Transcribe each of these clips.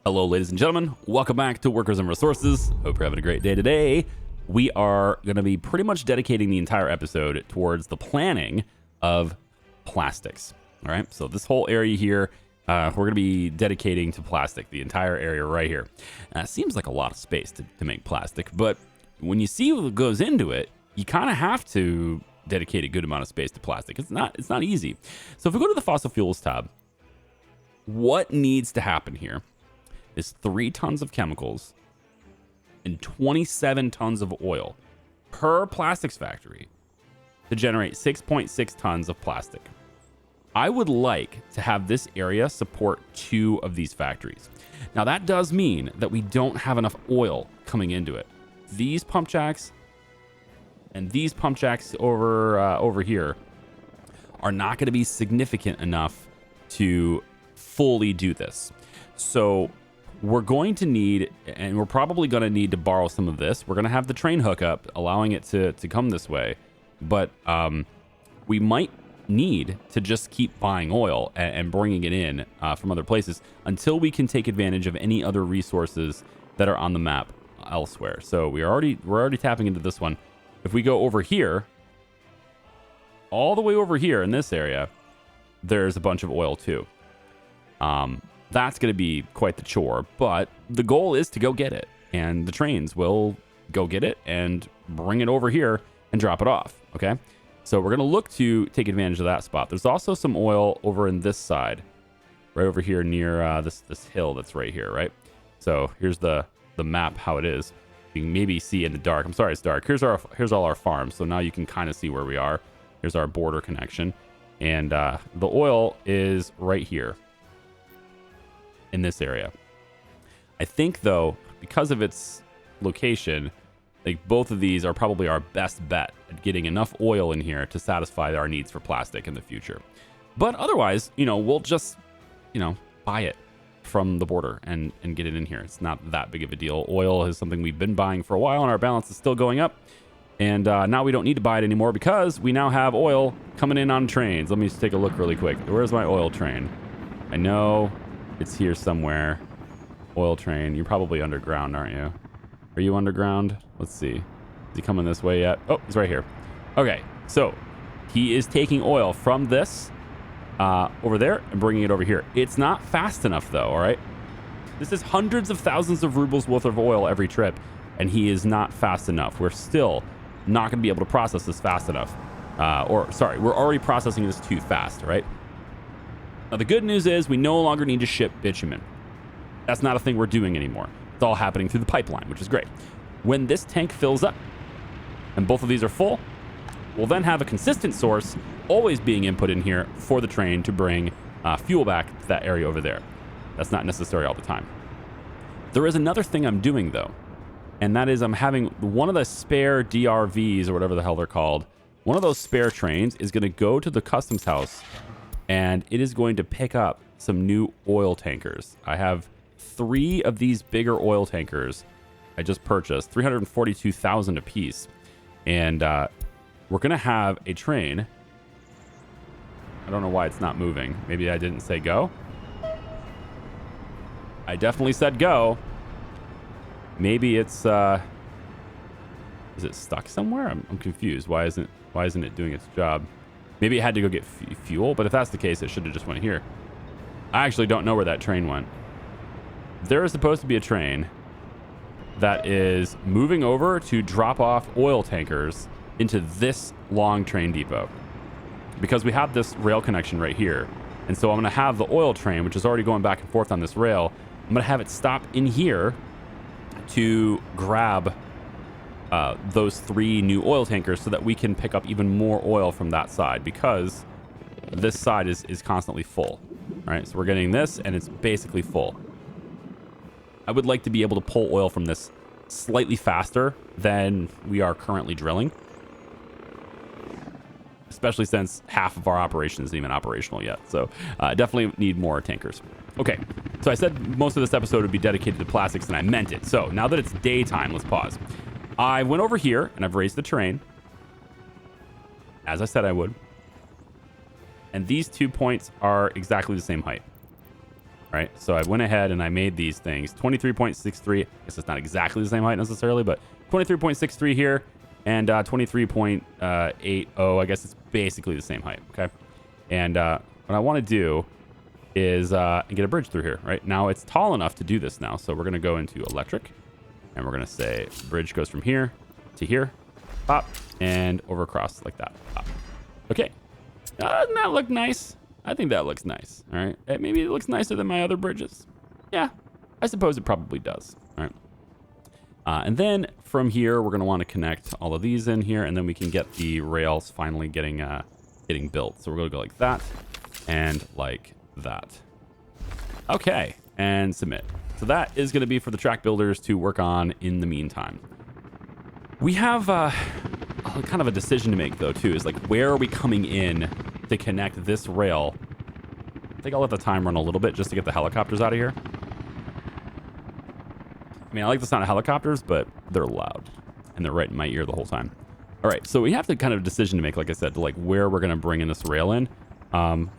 Hello, ladies and gentlemen. Welcome back to Workers and Resources. Hope you're having a great day today. We are going to be pretty much dedicating the entire episode towards the planning of plastics. All right, so this whole area here, we're going to be dedicating to plastic, the entire area right here. Seems like a lot of space to make plastic, but when you see what goes into it, you kind of have to dedicate a good amount of space to plastic. It's not easy. So if we go to the fossil fuels tab, what needs to happen here is 3 tons of chemicals and 27 tons of oil per plastics factory to generate 6.6 tons of plastic. I would like to have this area support 2 of these factories. Now that does mean that we don't have enough oil coming into it. These pump jacks and these pump jacks over here are not going to be significant enough to fully do this. So we're going to need, and we're probably going to need to borrow some of this. We're going to have the train hookup, allowing it to come this way. But we might need to just keep buying oil and bringing it in from other places until we can take advantage of any other resources that are on the map elsewhere. So we're already tapping into this one. If we go over here, all the way over here in this area, there's a bunch of oil too. That's going to be quite the chore, but the goal is to go get it, and the trains will go get it and bring it over here and drop it off. Okay, so we're going to look to take advantage of that spot. There's also some oil over in this side, right over here near this hill that's right here, right? So here's the map, how it is. You can maybe see in the dark. I'm sorry, it's dark. Here's all our farms, so now you can kind of see where we are. Here's our border connection, and the oil is right here in this area. I think though, because of its location, like both of these are probably our best bet at getting enough oil in here to satisfy our needs for plastic in the future. But otherwise, we'll just, buy it from the border and get it in here. It's not that big of a deal. Oil is something we've been buying for a while, and our balance is still going up. And now we don't need to buy it anymore because we now have oil coming in on trains. Let me just take a look really quick. Where's my oil train? I know it's here somewhere. Oil train. You're probably underground, aren't you? Are you underground? Let's see. Is he coming this way yet? Oh, he's right here. Okay, so he is taking oil from this over there and bringing it over here. It's not fast enough though, all right? This is hundreds of thousands of rubles worth of oil every trip, and he is not fast enough. We're still not going to be able to process this fast enough. We're already processing this too fast, right? Now, the good news is we no longer need to ship bitumen. That's not a thing we're doing anymore. It's all happening through the pipeline, which is great. When this tank fills up and both of these are full, we'll then have a consistent source always being input in here for the train to bring fuel back to that area over there. That's not necessary all the time. There is another thing I'm doing, though, and that is I'm having one of the spare DRVs, or whatever the hell they're called, one of those spare trains is going to go to the customs house, and it is going to pick up some new oil tankers. I have 3 of these bigger oil tankers I just purchased, 342,000 a piece. And we're going to have a train. I don't know why it's not moving. Maybe I didn't say go. I definitely said go. Maybe it's is it stuck somewhere? I'm confused. Why isn't it doing its job? Maybe it had to go get fuel, but if that's the case, it should have just went here. I actually don't know where that train went. There is supposed to be a train that is moving over to drop off oil tankers into this long train depot, because we have this rail connection right here. And so I'm going to have the oil train, which is already going back and forth on this rail, I'm going to have it stop in here to grab those 3 new oil tankers so that we can pick up even more oil from that side, because this side is constantly full. All right, so we're getting this and it's basically full. I would like to be able to pull oil from this slightly faster than we are currently drilling, especially since half of our operation isn't even operational yet. So definitely need more tankers. Okay, so I said most of this episode would be dedicated to plastics, and I meant it. So now that it's daytime, let's pause. I went over here and I've raised the terrain, as I said I would. And these 2 points are exactly the same height. right? So I went ahead and I made these things 23.63. I guess it's not exactly the same height necessarily, but 23.63 here and 23.80. I guess it's basically the same height, okay? And what I want to do is get a bridge through here, right? Now it's tall enough to do this now. So we're going to go into electric and we're going to say bridge goes from here to here, pop, and over across like that, pop. Okay. Doesn't that look nice? I think that looks nice. All right. Maybe it looks nicer than my other bridges. Yeah, I suppose it probably does. All right. And then from here, we're going to want to connect all of these in here, and then we can get the rails finally getting built. So we're going to go like that and like that. Okay. And submit. So that is going to be for the track builders to work on in the meantime. We have kind of a decision to make, though, too, is like, where are we coming in to connect this rail? I think I'll let the time run a little bit just to get the helicopters out of here. I mean, I like the sound of helicopters, but they're loud and they're right in my ear the whole time. All right, so we have to kind of a decision to make, like I said, to like where we're going to bring in this rail in. I'm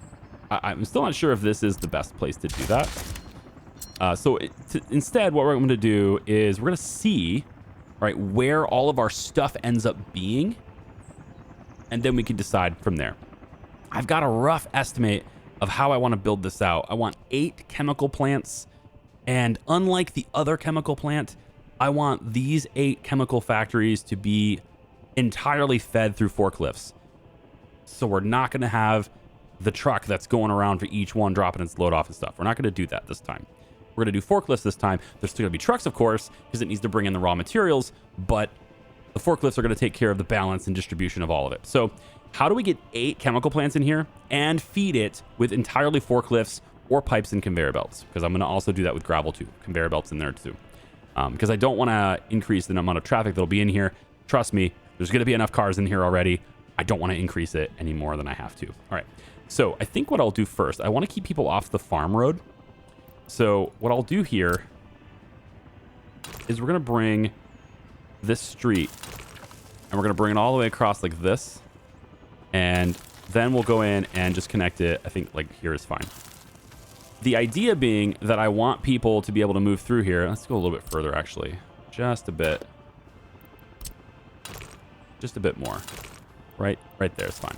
still not sure if this is the best place to do that. Instead, what we're going to do is we're going to see, right, where all of our stuff ends up being, and then we can decide from there. I've got a rough estimate of how I want to build this out. I want 8 chemical plants, and unlike the other chemical plant, I want these 8 chemical factories to be entirely fed through forklifts. So we're not going to have the truck that's going around for each one dropping its load off and stuff. We're not going to do that this time. We're going to do forklifts this time. There's still going to be trucks, of course, because it needs to bring in the raw materials, but the forklifts are going to take care of the balance and distribution of all of it. So how do we get 8 chemical plants in here and feed it with entirely forklifts or pipes and conveyor belts? Because I'm going to also do that with gravel too, conveyor belts in there too. Because I don't want to increase the amount of traffic that'll be in here. Trust me, there's going to be enough cars in here already. I don't want to increase it any more than I have to. All right. So I think what I'll do first, I want to keep people off the farm road. So what I'll do here is we're going to bring this street and we're going to bring it all the way across like this. And then we'll go in and just connect it. I think like here is fine. The idea being that I want people to be able to move through here. Let's go a little bit further, actually. Just a bit. Just a bit more. Right there is fine.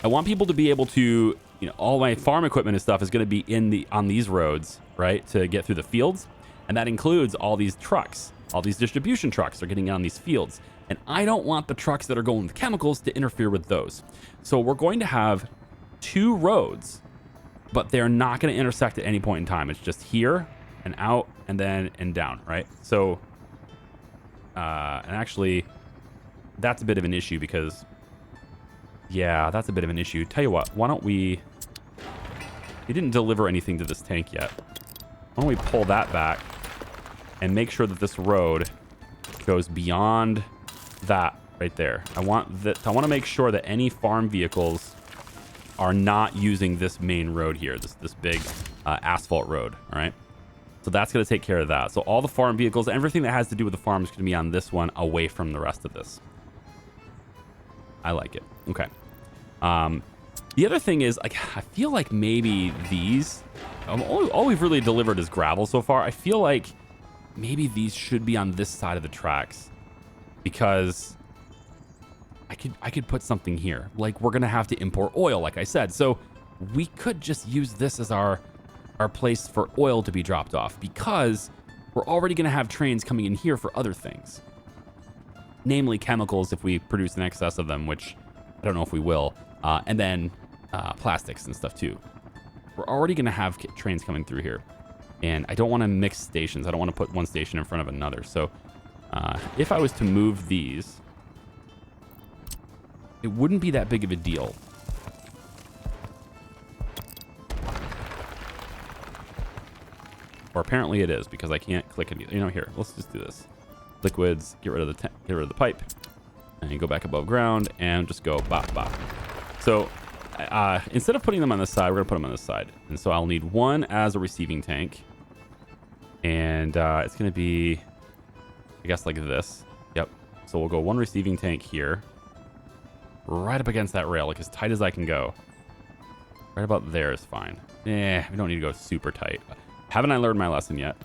I want people to be able to, all my farm equipment and stuff is going to be on these roads, right, to get through the fields. And that includes all these trucks. All these distribution trucks are getting on these fields. And I don't want the trucks that are going with chemicals to interfere with those. So we're going to have 2 roads, but they're not going to intersect at any point in time. It's just here and out and then and down, right? So, and actually, that's a bit of an issue because, yeah, that's a bit of an issue. Tell you what, why don't we didn't deliver anything to this tank yet. Why don't we pull that back and make sure that this road goes beyond that right there. I want to make sure that any farm vehicles are not using this main road here, this big asphalt road. All right. So that's going to take care of that. So all the farm vehicles, everything that has to do with the farm is going to be on this one away from the rest of this. I like it. Okay. The other thing is, like, I feel like maybe these, all we've really delivered is gravel so far. I feel like maybe these should be on this side of the tracks because I could put something here. Like, we're going to have to import oil, like I said. So we could just use this as our place for oil to be dropped off because we're already going to have trains coming in here for other things. Namely chemicals if we produce in excess of them, which I don't know if we will. And then plastics and stuff too. We're already going to have trains coming through here. And I don't want to mix stations. I don't want to put one station in front of another. So if I was to move these, it wouldn't be that big of a deal. Or apparently it is because I can't click any. Here, let's just do this. Liquids, get rid of the pipe, and you go back above ground and just go bop bop. So instead of putting them on this side, we're gonna put them on this side. And so I'll need one as a receiving tank, and it's gonna be, I guess, like this. Yep. So we'll go one receiving tank here, right up against that rail, like as tight as I can go. Right about there is fine. We don't need to go super tight. Haven't I learned my lesson yet?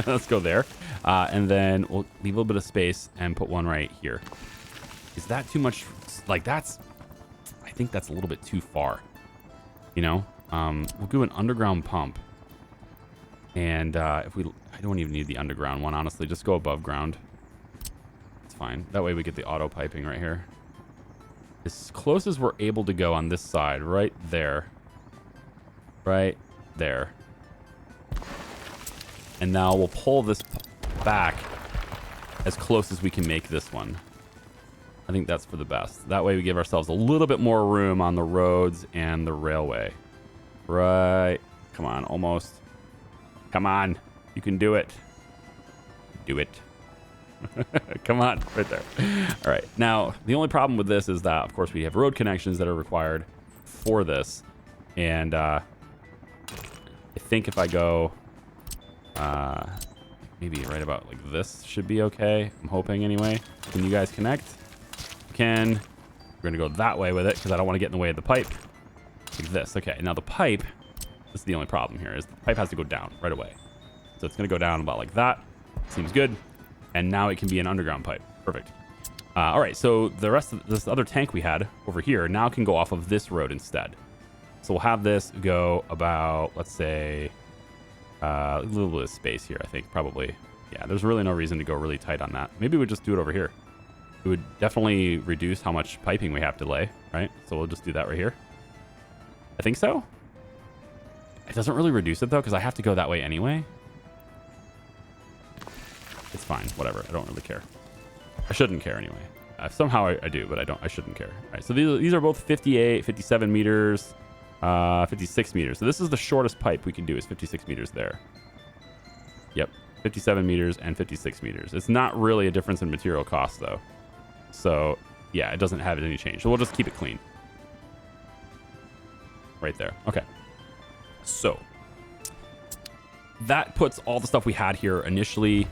Let's go there. And then we'll leave a little bit of space and put one right here. Is that too much? Like I think that's a little bit too far. You know, we'll do an underground pump. And I don't even need the underground one, honestly. Just go above ground. It's fine. That way we get the auto piping right here. As close as we're able to go on this side, right there. Right there. And now we'll pull this back as close as we can make this one. I think that's for the best. That way we give ourselves a little bit more room on the roads and the railway. Right. Come on, almost. Come on. You can do it. Do it. Come on, right there. All right. Now, the only problem with this is that, of course, we have road connections that are required for this. And I think if I go maybe right about like this should be okay. I'm hoping anyway. Can you guys connect? Can. We're going to go that way with it because I don't want to get in the way of the pipe. Like this. Okay. Now the pipe, this is the only problem here, is the pipe has to go down right away. So it's going to go down about like that. Seems good. And now it can be an underground pipe. Perfect. All right. So the rest of this other tank we had over here now can go off of this road instead. So we'll have this go about, let's say, a little bit of space here, I think, probably. Yeah, there's really no reason to go really tight on that. Maybe we just do it over here. It would definitely reduce how much piping we have to lay, right? So we'll just do that right here. I think so. It doesn't really reduce it, though, because I have to go that way anyway. It's fine. Whatever. I don't really care. I shouldn't care anyway. Somehow I do, but I shouldn't care. All right, so these are both 58, 57 meters, 56 meters. So this is the shortest pipe we can do is 56 meters there. Yep. 57 meters and 56 meters. It's not really a difference in material cost, though. So, yeah, it doesn't have any change. So we'll just keep it clean. Right there. Okay. So, that puts all the stuff we had here initially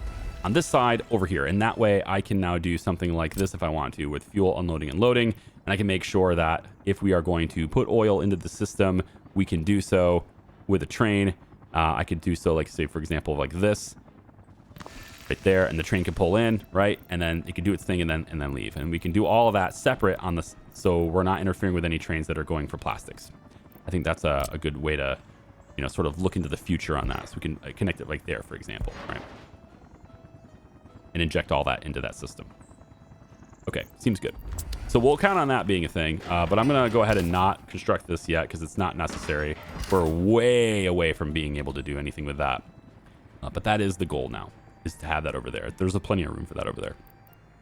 on this side over here. And that way I can now do something like this if I want to with fuel unloading and loading. And I can make sure that if we are going to put oil into the system, we can do so with a train. I could do so, like, say, for example, like this. Right there, and the train can pull in, right, and then it can do its thing and then leave, and we can do all of that separate on this, so we're not interfering with any trains that are going for plastics. I think that's a good way to, you know, sort of look into the future on that. So we can connect it right there, for example, right, and inject all that into that system. Okay, seems good. So we'll count on that being a thing, but I'm gonna go ahead and not construct this yet because it's not necessary. We're way away from being able to do anything with that, but that is the goal now, is to have that over there. There's plenty of room for that over there.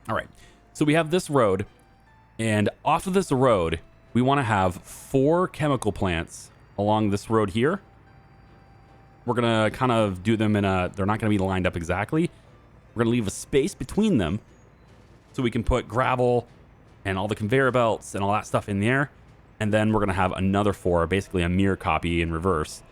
All right, so we have this road, and off of this road, we want to have 4 chemical plants along this road here. We're gonna kind of do them in a, they're not gonna be lined up exactly. We're gonna leave a space between them so we can put gravel and all the conveyor belts and all that stuff in there. And then we're gonna have another 4, basically a mirror copy in reverse,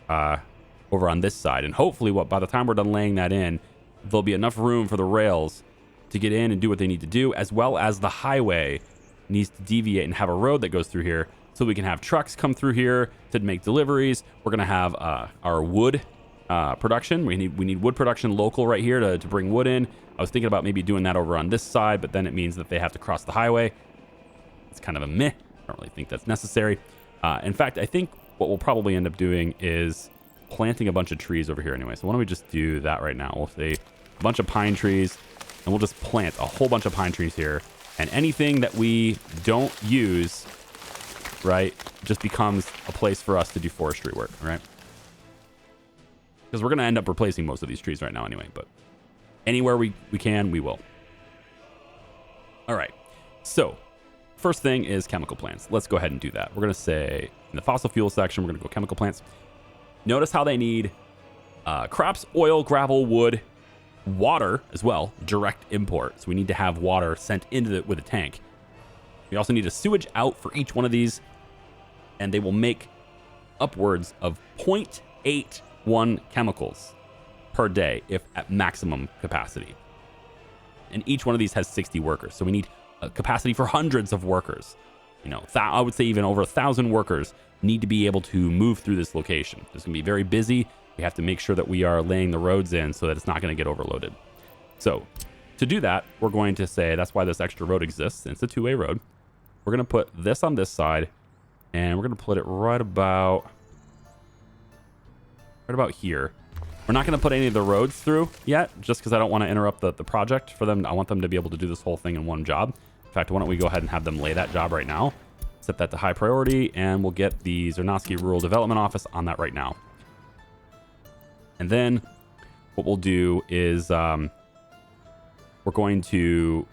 over on this side. And hopefully by the time we're done laying that in, there'll be enough room for the rails to get in and do what they need to do, as well as the highway needs to deviate and have a road that goes through here so we can have trucks come through here to make deliveries. We're going to have our wood production. We need wood production local right here to bring wood in. I was thinking about maybe doing that over on this side, but then it means that they have to cross the highway. It's kind of a meh. I don't really think that's necessary. In fact, I think what we'll probably end up doing is planting a bunch of trees over here anyway. So why don't we just do that right now? We'll say a bunch of pine trees, and we'll just plant a whole bunch of pine trees here. And anything that we don't use, right, just becomes a place for us to do forestry work, right? Because we're going to end up replacing most of these trees right now anyway, but anywhere we can, we will. All right. So first thing is chemical plants. Let's go ahead and do that. We're going to say in the fossil fuel section, we're going to go chemical plants. Notice how they need crops, oil, gravel, wood, water as well, direct import. So we need to have water sent into it with a tank. We also need a sewage out for each one of these, and they will make upwards of 0.81 chemicals per day if at maximum capacity. And each one of these has 60 workers. So we need a capacity for hundreds of workers. You know, I would say even over 1,000 workers need to be able to move through this location. It's going to be very busy. We have to make sure that we are laying the roads in so that it's not going to get overloaded. So to do that, we're going to say that's why this extra road exists. It's a two-way road. We're going to put this on this side, and we're going to put it right about here. We're not going to put any of the roads through yet, just because I don't want to interrupt the project for them. I want them to be able to do this whole thing in one job. In fact, why don't we go ahead and have them lay that job right now, set that to high priority, and we'll get the Zernovsky Rural Development Office on that right now. And then what we'll do is we're going to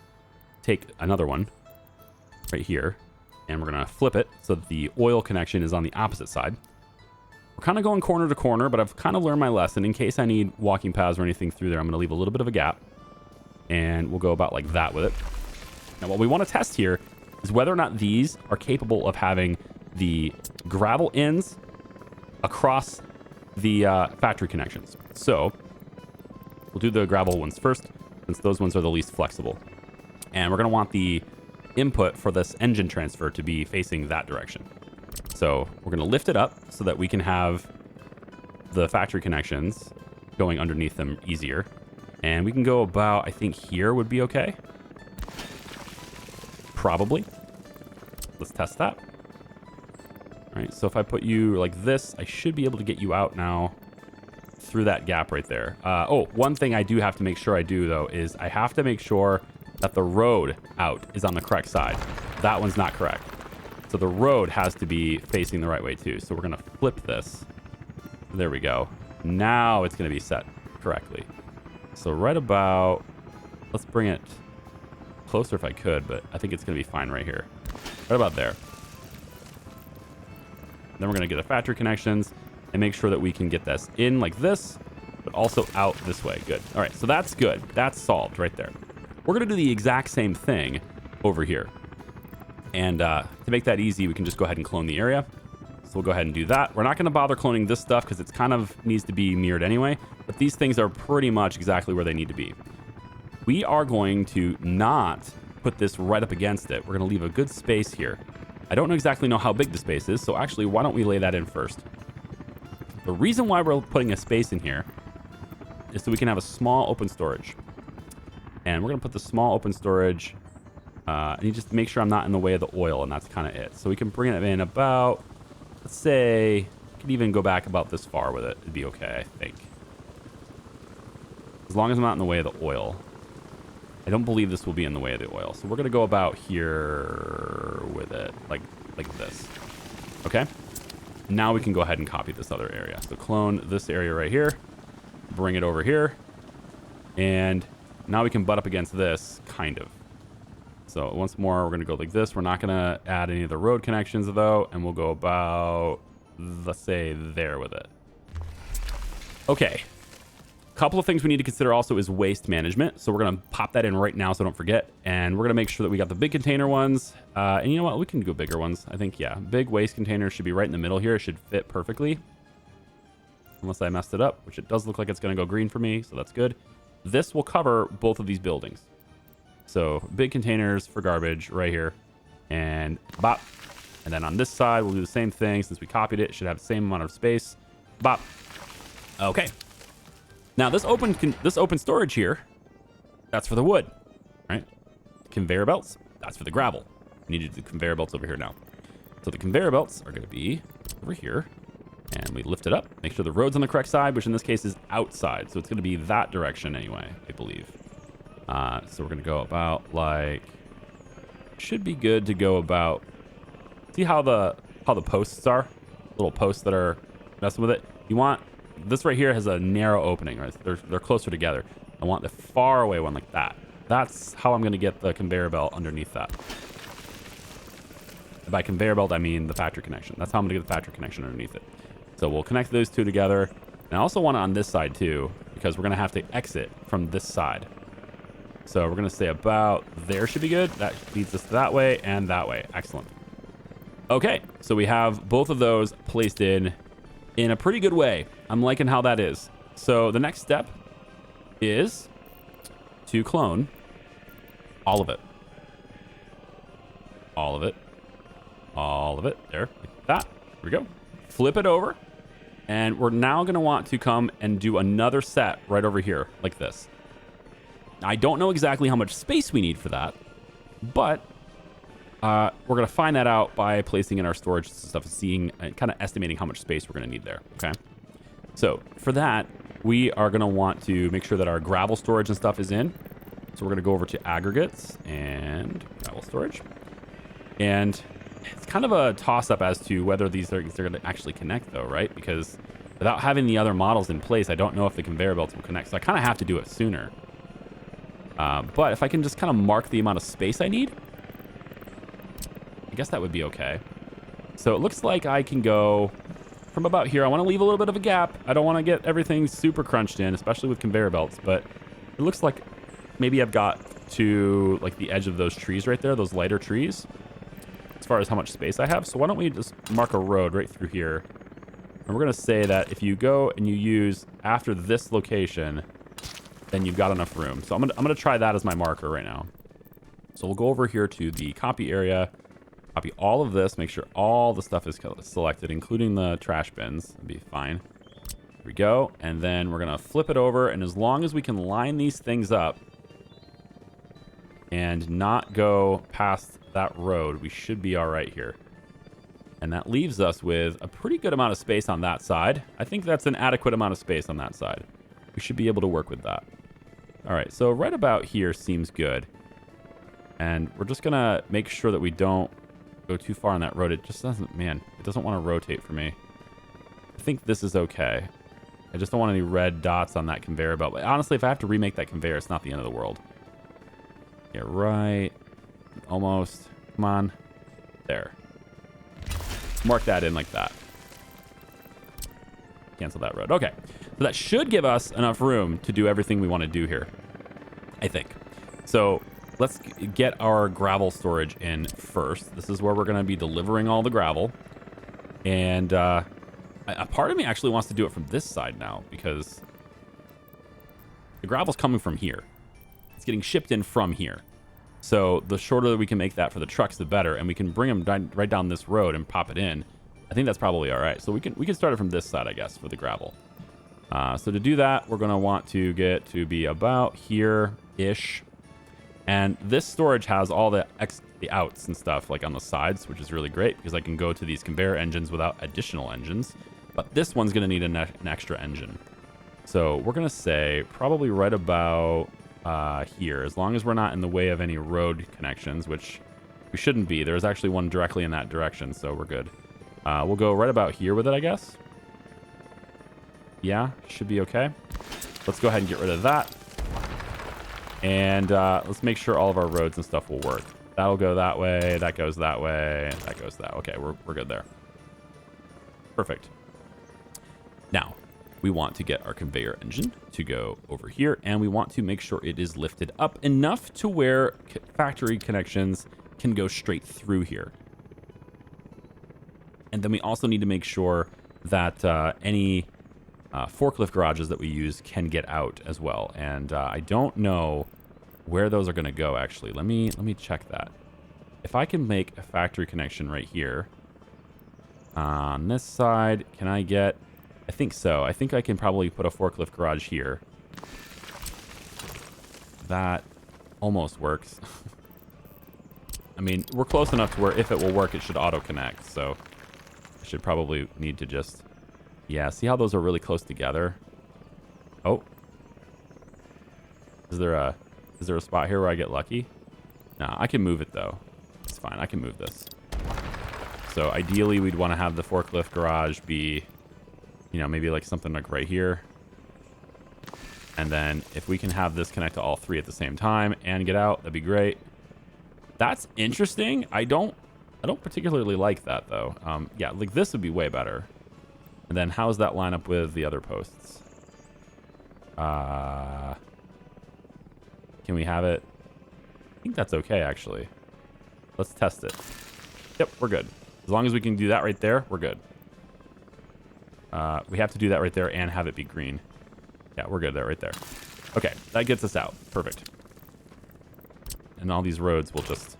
take another one right here, and we're going to flip it so that the oil connection is on the opposite side. We're kind of going corner to corner, but I've kind of learned my lesson. In case I need walking paths or anything through there, I'm going to leave a little bit of a gap, and we'll go about like that with it. Now, what we want to test here is whether or not these are capable of having the gravel ends across the factory connections. So we'll do the gravel ones first, since those ones are the least flexible. And we're going to want the input for this engine transfer to be facing that direction. So we're going to lift it up so that we can have the factory connections going underneath them easier. And we can go about, I think here would be okay. Probably. Let's test that. All right, so if I put you like this, I should be able to get you out now through that gap right there. One thing I do have to make sure I do, though, is I have to make sure that the road out is on the correct side. That one's not correct. So the road has to be facing the right way, too. So we're going to flip this. There we go. Now it's going to be set correctly. So right about... Let's bring it closer if I could, but I think it's going to be fine right here. Right about there. Then we're going to get the factory connections and make sure that we can get this in like this, but also out this way. Good. All right, so that's good. That's solved right there. We're going to do the exact same thing over here. And to make that easy, we can just go ahead and clone the area. So we'll go ahead and do that. We're not going to bother cloning this stuff because it's kind of needs to be mirrored anyway, but these things are pretty much exactly where they need to be. We are going to not put this right up against it. We're going to leave a good space here. I don't exactly know how big the space is, so actually, why don't we lay that in first? The reason why we're putting a space in here is so we can have a small open storage. And we're going to put the small open storage, and you just make sure I'm not in the way of the oil, and that's kind of it. So we can bring it in about, let's say, we could even go back about this far with it. It'd be okay, I think. As long as I'm not in the way of the oil. I don't believe this will be in the way of the oil. So we're going to go about here with it, like this. Okay? Now we can go ahead and copy this other area. So clone this area right here, bring it over here, and now we can butt up against this, kind of. So once more, we're going to go like this. We're not going to add any of the road connections, though, and we'll go about, let's say, there with it. Okay. Couple of things we need to consider also is waste management. So we're going to pop that in right now so don't forget. And we're going to make sure that we got the big container ones. And you know what? We can go bigger ones. I think, yeah. Big waste container should be right in the middle here. It should fit perfectly. Unless I messed it up, which it does look like it's going to go green for me. So that's good. This will cover both of these buildings. So big containers for garbage right here. And bop. And then on this side, we'll do the same thing. Since we copied it, it should have the same amount of space. Bop. Okay. Now, this open storage here, that's for the wood, right? Conveyor belts, that's for the gravel. We need to do the conveyor belts over here now. So the conveyor belts are going to be over here, and we lift it up, make sure the road's on the correct side, which in this case is outside. So it's going to be that direction anyway, I believe. So we're going to go about like, should be good to go about, see how the posts are? Little posts that are messing with it. You want... This right here has a narrow opening, right? They're closer together. I want the far away one like that. That's how I'm going to get the conveyor belt underneath that. By conveyor belt, I mean the factory connection. That's how I'm going to get the factory connection underneath it. So we'll connect those two together. And I also want it on this side too, because we're going to have to exit from this side. So we're going to say about there should be good. That leads us that way and that way. Excellent. Okay, so we have both of those placed in a pretty good way. I'm liking how that is. So the next step is to clone all of it. All of it. All of it. There, like that. we go. Flip it over. And we're now going to want to come and do another set right over here, like this. I don't know exactly how much space we need for that, but we're going to find that out by placing in our storage stuff and seeing and kind of estimating how much space we're going to need there, okay? So for that, we are going to want to make sure that our gravel storage and stuff is in. So we're going to go over to aggregates and gravel storage. And it's kind of a toss-up as to whether they're going to actually connect, though, right? Because without having the other models in place, I don't know if the conveyor belts will connect. So I kind of have to do it sooner. But if I can just kind of mark the amount of space I need, I guess that would be okay. So it looks like I can go from about here. I want to leave a little bit of a gap. I don't want to get everything super crunched in, especially with conveyor belts. But it looks like maybe I've got to like the edge of those trees right there, those lighter trees, as far as how much space I have. So why don't we just mark a road right through here. And we're going to say that if you go and you use after this location, then you've got enough room. So I'm gonna try that as my marker right now. So we'll go over here to the copy area, copy all of this, make sure all the stuff is selected, including the trash bins. That'd be fine. Here we go. And then we're gonna flip it over. And as long as we can line these things up and not go past that road, we should be all right here. And that leaves us with a pretty good amount of space on that side. I think that's an adequate amount of space on that side. We should be able to work with that. All right, so right about here seems good. And we're just gonna make sure that we don't go too far on that road. It just doesn't, man, it doesn't want to rotate for me. I think this is okay. I just don't want any red dots on that conveyor belt. But honestly, if I have to remake that conveyor, it's not the end of the world. Yeah, right. Almost. Come on. There. Mark that in like that. Cancel that road. Okay. So that should give us enough room to do everything we want to do here, I think. So let's get our gravel storage in first. This is where we're going to be delivering all the gravel. And a part of me actually wants to do it from this side now because the gravel's coming from here. It's getting shipped in from here. So the shorter that we can make that for the trucks, the better. And we can bring them right down this road and pop it in. I think that's probably all right. So we can start it from this side, I guess, for the gravel. So to do that, we're going to want to get to be about here-ish. And this storage has all the outs and stuff like on the sides, which is really great because I can go to these conveyor engines without additional engines. But this one's going to need an extra engine. So we're going to say probably right about here, as long as we're not in the way of any road connections, which we shouldn't be. There's actually one directly in that direction, so we're good. We'll go right about here with it, I guess. Yeah, should be okay. Let's go ahead and get rid of that. And let's make sure all of our roads and stuff will work. That'll go that way. That goes that way. That goes that. Okay, we're good there. Perfect. Now, we want to get our conveyor engine to go over here. And we want to make sure it is lifted up enough to where factory connections can go straight through here. And then we also need to make sure that any forklift garages that we use can get out as well. And I don't know where those are going to go, actually. Let me check that. If I can make a factory connection right here on this side, can I get... I think so. I think I can probably put a forklift garage here. That almost works. I mean, we're close enough to where if it will work, it should auto-connect. So I should probably need to just... Yeah, see how those are really close together? Oh. Is there a spot here where I get lucky? Nah, I can move it, though. It's fine. I can move this. So ideally, we'd want to have the forklift garage be... You know, maybe like something like right here. And then if we can have this connect to all three at the same time and get out, that'd be great. That's interesting. I don't particularly like that though. Yeah, like this would be way better. And then how does that line up with the other posts? Can we have it? I think that's okay actually. Let's test it. Yep, we're good. As long as we can do that right there, we're good. We have to do that right there and have it be green. Yeah, we're good there, right there. Okay, that gets us out. Perfect. And all these roads will just,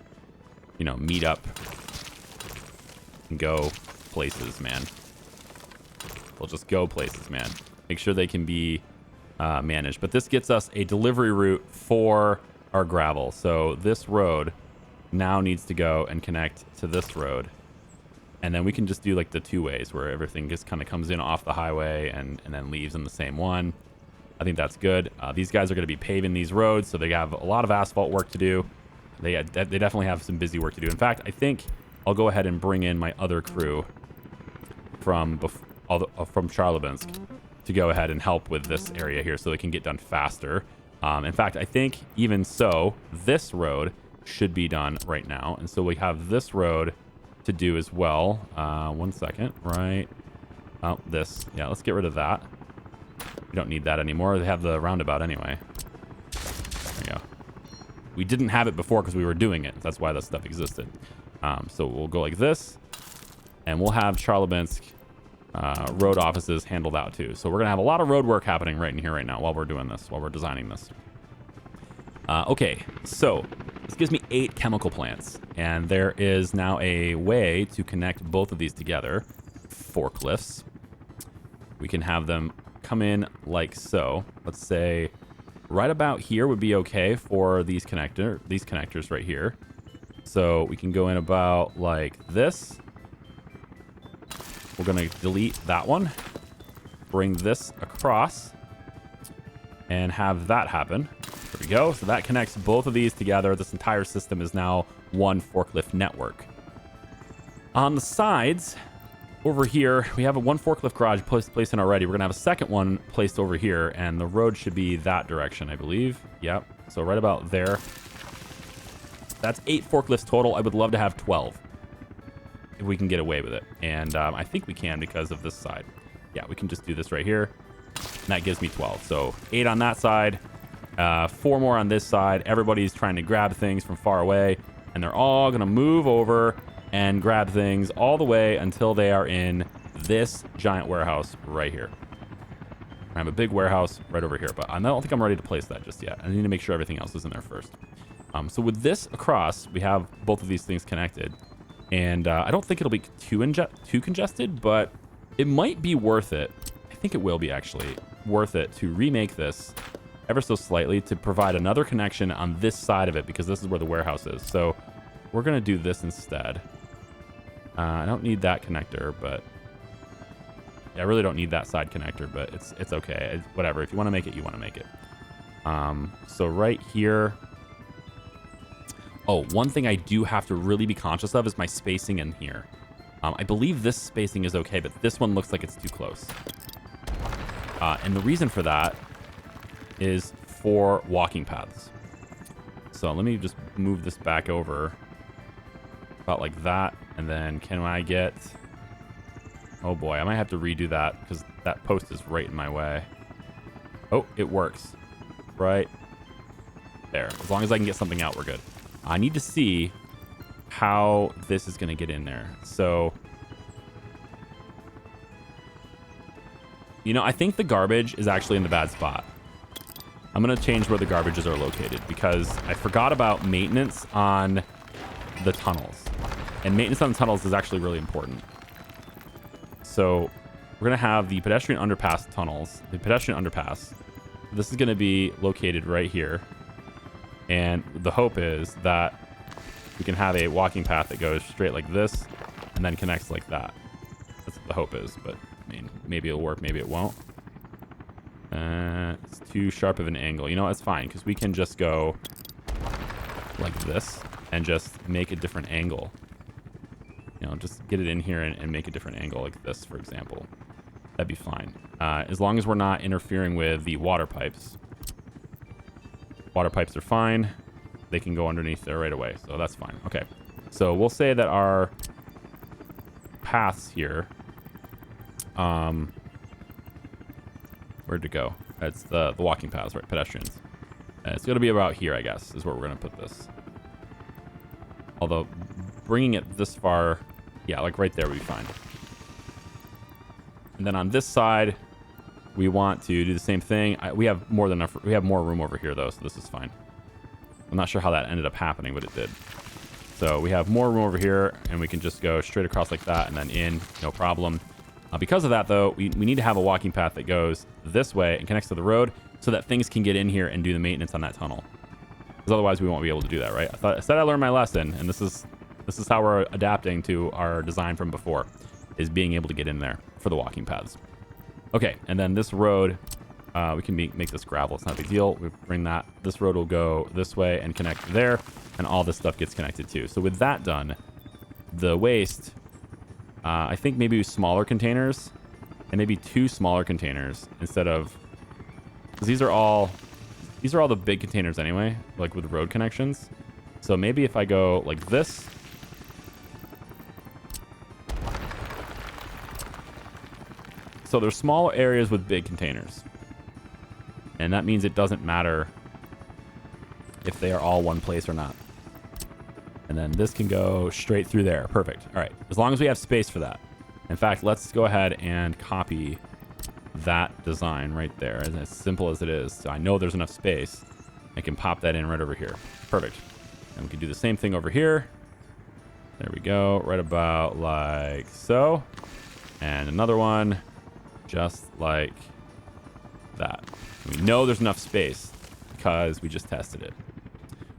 you know, meet up and go places, man. They'll just go places, man. Make sure they can be managed. But this gets us a delivery route for our gravel. So this road now needs to go and connect to this road. And then we can just do like the two ways where everything just kind of comes in off the highway and then leaves in the same one. I think that's good. These guys are going to be paving these roads, so they have a lot of asphalt work to do. They definitely have some busy work to do. In fact, I think I'll go ahead and bring in my other crew from Charlebinsk to go ahead and help with this area here so they can get done faster. In fact, I think even so, this road should be done right now. And so we have this road to do as well. 1 second, right? Oh, this. Yeah, let's get rid of that. We don't need that anymore. They have the roundabout anyway. There we go. We didn't have it before because we were doing it. That's why that stuff existed. So we'll go like this, and we'll have Charlebinsk road offices handle that too. So we're going to have a lot of road work happening right in here right now while we're doing this, while we're designing this. Okay, so this gives me 8 chemical plants, and there is now a way to connect both of these together. Forklifts. We can have them come in like so. Let's say right about here would be okay for these connectors right here. So we can go in about like this. We're going to delete that one, bring this across, and have that happen. There we go. So that connects both of these together. This entire system is now one forklift network. On the sides over here, we have one forklift garage placed in already. We're going to have a second one placed over here, and the road should be that direction, I believe. Yep. So right about there. That's 8 forklifts total. I would love to have 12 if we can get away with it. And I think we can because of this side. Yeah, we can just do this right here. And that gives me 12. So 8 on that side, 4 more on this side. Everybody's trying to grab things from far away, and they're all going to move over and grab things all the way until they are in this giant warehouse right here. I have a big warehouse right over here, but I don't think I'm ready to place that just yet. I need to make sure everything else is in there first. So with this across, we have both of these things connected, and I don't think it'll be too congested, but it might be worth it. I think it will be actually worth it to remake this ever so slightly to provide another connection on this side of it, because this is where the warehouse is. So we're going to do this instead. I don't need that connector, but yeah, I really don't need that side connector, but it's okay. It's whatever. If you want to make it, you want to make it. So right here. Oh, one thing I do have to really be conscious of is my spacing in here. I believe this spacing is okay, but this one looks like it's too close. And the reason for that is for walking paths. So let me just move this back over about like that. And then can I get... Oh boy, I might have to redo that because that post is right in my way. Oh, it works. Right there. As long as I can get something out, we're good. I need to see how this is going to get in there. So, you know, I think the garbage is actually in the bad spot. I'm going to change where the garbages are located because I forgot about maintenance on the tunnels. And maintenance on the tunnels is actually really important. So we're going to have the pedestrian underpass tunnels, the pedestrian underpass. This is going to be located right here. And the hope is that we can have a walking path that goes straight like this and then connects like that. That's what the hope is, but I mean, maybe it'll work, maybe it won't. It's too sharp of an angle. You know, it's fine because we can just go like this and just make a different angle. You know, just get it in here and make a different angle like this, for example. That'd be fine. As long as we're not interfering with the water pipes. Water pipes are fine. They can go underneath there right away, so that's fine. Okay, so we'll say that our paths here, where'd it go? It's the walking paths, right? Pedestrians. And it's going to be about here, I guess, is where we're going to put this. Although bringing it this far, yeah, like right there would be fine. And then on this side, we want to do the same thing. We have more than enough. We have more room over here though, so this is fine. I'm not sure how that ended up happening, but it did. So we have more room over here, and we can just go straight across like that and then in, no problem. Because of that, though, we need to have a walking path that goes this way and connects to the road so that things can get in here and do the maintenance on that tunnel. Because otherwise, we won't be able to do that, right? I said I learned my lesson, and this is how we're adapting to our design from before, is being able to get in there for the walking paths. Okay, and then this road, we can make this gravel. It's not a big deal. We bring that. This road will go this way and connect there, and all this stuff gets connected too. So with that done, the waste, I think maybe smaller containers, and maybe 2 smaller containers instead of, because these are all the big containers anyway, like with road connections. So maybe if I go like this. So there's small areas with big containers. And that means it doesn't matter if they are all one place or not. And then this can go straight through there. Perfect. All right. As long as we have space for that. In fact, let's go ahead and copy that design right there. As simple as it is. So I know there's enough space. I can pop that in right over here. Perfect. And we can do the same thing over here. There we go. Right about like so. And another one just like that. We know there's enough space because we just tested it.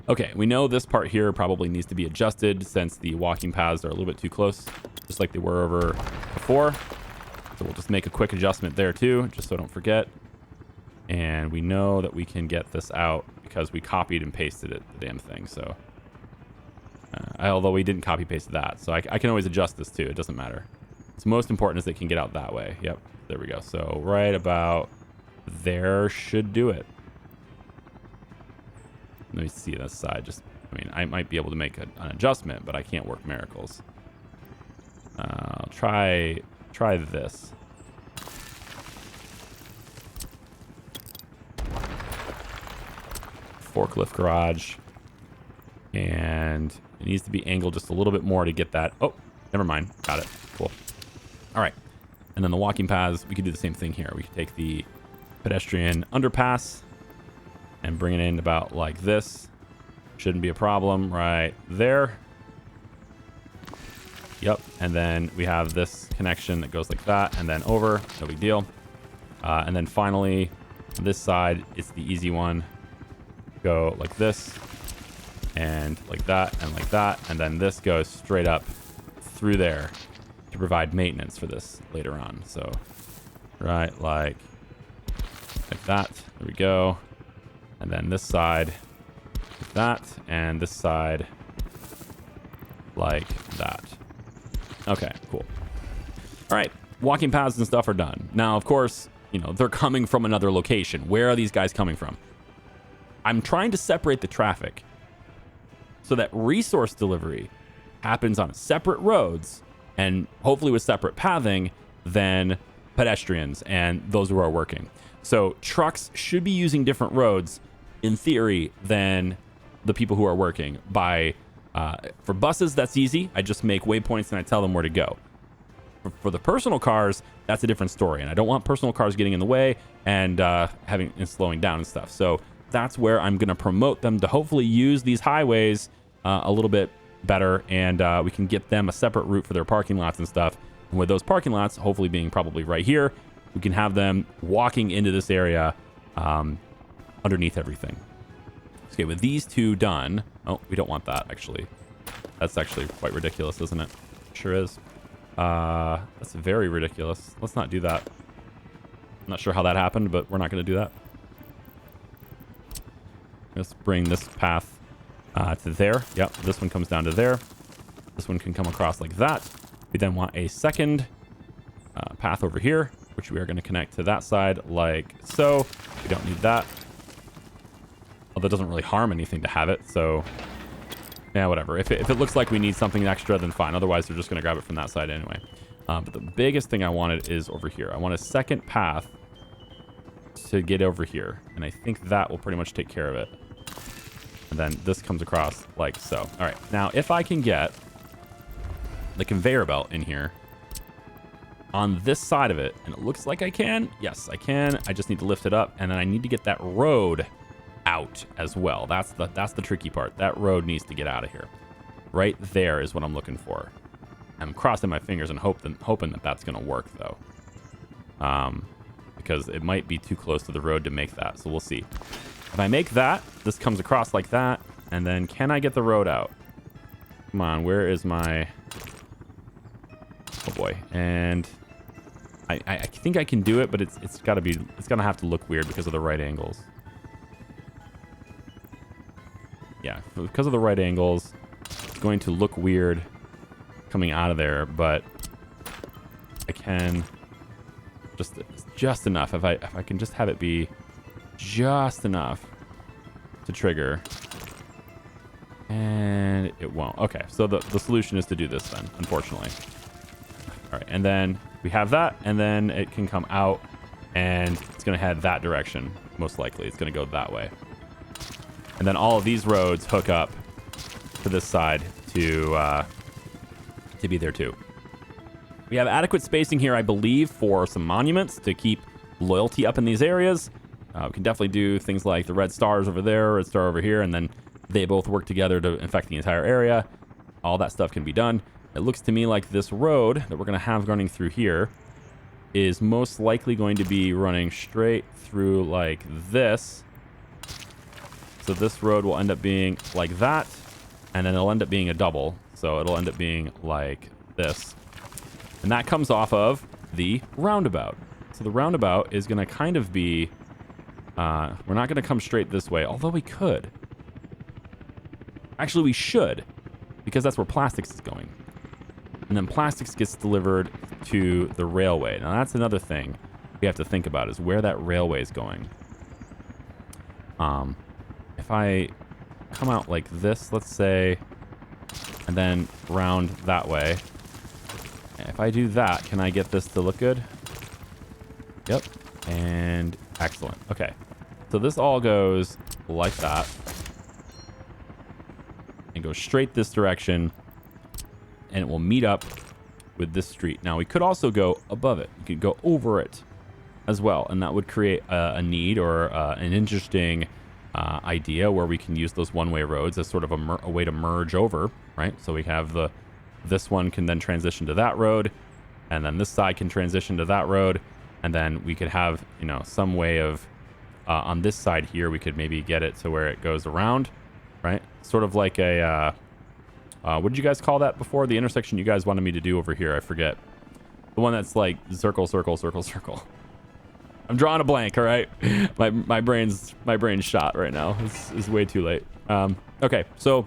Okay, we know this part here probably needs to be adjusted since the walking paths are a little bit too close, just like they were over before. So we'll just make a quick adjustment there too, just so I don't forget. And we know that we can get this out because we copied and pasted it, the damn thing. So, although we didn't copy paste that, so I can always adjust this too. It doesn't matter. What's most important is they can get out that way. Yep, there we go. So right about there should do it. Let me see this side. I might be able to make an adjustment, but I can't work miracles. I'll try this. Forklift garage. And it needs to be angled just a little bit more to get that. Oh, never mind. Got it. Cool. All right. And then the walking paths, we could do the same thing here. We could take the pedestrian underpass and bring it in about like this. Shouldn't be a problem right there. Yep. And then we have this connection that goes like that and then over. No big deal. And then finally, this side, it's the easy one. Go like this and like that and like that. And then this goes straight up through there to provide maintenance for this later on. So, right, like that. There we go. And then this side like that, and this side like that. Okay, cool. All right, walking paths and stuff are done. Now, of course, they're coming from another location. Where are these guys coming from? I'm trying to separate the traffic so that resource delivery happens on separate roads and hopefully with separate pathing than pedestrians and those who are working. So trucks should be using different roads in theory than the people who are working. For buses, that's easy. I just make waypoints and I tell them where to go. For the personal cars, that's a different story. And I don't want personal cars getting in the way and slowing down and stuff. So that's where I'm going to promote them to hopefully use these highways a little bit better. And we can get them a separate route for their parking lots and stuff. And with those parking lots, hopefully being probably right here, we can have them walking into this area underneath everything. Okay, with these two done. Oh, we don't want that, actually. That's actually quite ridiculous, isn't it? Sure is. That's very ridiculous. Let's not do that. I'm not sure how that happened, but we're not going to do that. Let's bring this path to there. Yep, this one comes down to there. This one can come across like that. We then want a second path over here, which we are going to connect to that side like so. We don't need that. Well, that doesn't really harm anything to have it, so yeah, whatever. If it looks like we need something extra, then fine. Otherwise, they're just going to grab it from that side anyway. But the biggest thing I wanted is over here. I want a second path to get over here, and I think that will pretty much take care of it. And then this comes across like so. All right, now if I can get the conveyor belt in here on this side of it, and it looks like I can. Yes, I can. I just need to lift it up, and then I need to get that road out as well. That's the tricky part. That road needs to get out of here. Right there is what I'm looking for. I'm crossing my fingers and hoping that that's going to work, though. Because it might be too close to the road to make that. So we'll see. If I make that, this comes across like that. And then can I get the road out? Come on, where is my... Oh boy. And I think I can do it, but it's gonna have to look weird because of the right angles. Yeah, because of the right angles, it's going to look weird coming out of there, but I can just enough. If I can just have it be just enough to trigger, and it won't. Okay, so the solution is to do this then, unfortunately. All right, and then we have that, and then it can come out, and it's going to head that direction. Most likely, it's going to go that way. And then all of these roads hook up to this side to be there too. We have adequate spacing here, I believe, for some monuments to keep loyalty up in these areas. We can definitely do things like the red stars over there, red star over here, and then they both work together to infect the entire area. All that stuff can be done. It looks to me like this road that we're going to have running through here is most likely going to be running straight through like this. So this road will end up being like that, and then it'll end up being a double. So it'll end up being like this. And that comes off of the roundabout. So the roundabout is going to kind of be... we're not going to come straight this way, although we could. Actually, we should, because that's where plastics is going. And then plastics gets delivered to the railway. Now, that's another thing we have to think about, is where that railway is going. If I come out like this, let's say, and then round that way. If I do that, can I get this to look good? Yep. And excellent. Okay. So this all goes like that. And goes straight this direction. And it will meet up with this street. Now, we could also go above it. We could go over it as well. And that would create a need or an interesting idea where we can use those one-way roads as sort of a way to merge over, right? So we have this one can then transition to that road, and then this side can transition to that road, and then we could have, you know, some way of on this side here, we could maybe get it to where it goes around, right? Sort of like a what did you guys call that before? The intersection you guys wanted me to do over here, I forget. The one that's like circle, circle, circle, circle. I'm drawing a blank, all right? My brain's shot right now. It's way too late. Okay, so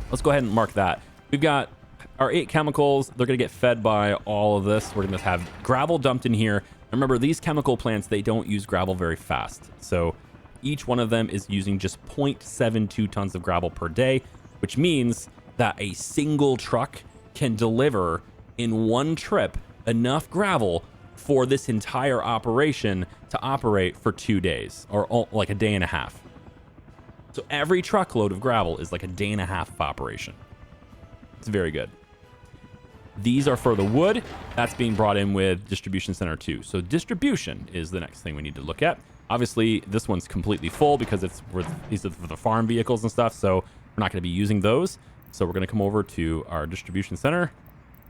let's go ahead and mark that. We've got our 8 chemicals. They're going to get fed by all of this. We're going to have gravel dumped in here. Remember, these chemical plants, they don't use gravel very fast. So each one of them is using just 0.72 tons of gravel per day, which means that a single truck can deliver in one trip enough gravel for this entire operation to operate for 2 days, or like a day and a half. So every truckload of gravel is like a day and a half of operation. It's very good. These are for the wood. That's being brought in with distribution center 2. So distribution is the next thing we need to look at. Obviously, this one's completely full because these are for the farm vehicles and stuff. So we're not going to be using those. So we're going to come over to our distribution center,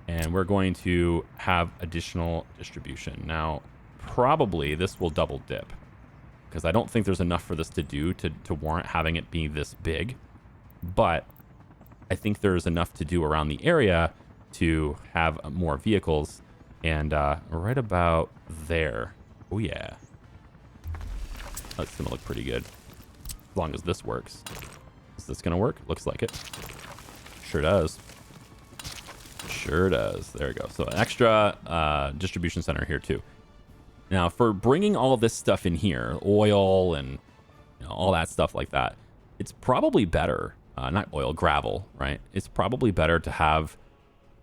and we're going to have additional distribution. Now, probably this will double dip because I don't think there's enough for this to do to warrant having it be this big. But I think there's enough to do around the area to have more vehicles. And right about there. Oh, yeah. That's going to look pretty good as long as this works. Is this going to work? Looks like it. Sure does. Sure does. There we go. So an extra distribution center here too. Now for bringing all of this stuff in here, oil and all that stuff like that, it's probably better, not oil, gravel, right? It's probably better to have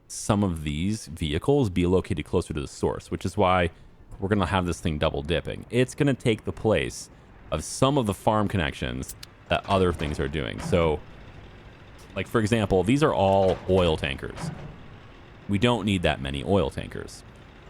some of these vehicles be located closer to the source, which is why we're going to have this thing double dipping. It's going to take the place of some of the farm connections that other things are doing. So like, for example, these are all oil tankers. We don't need that many oil tankers,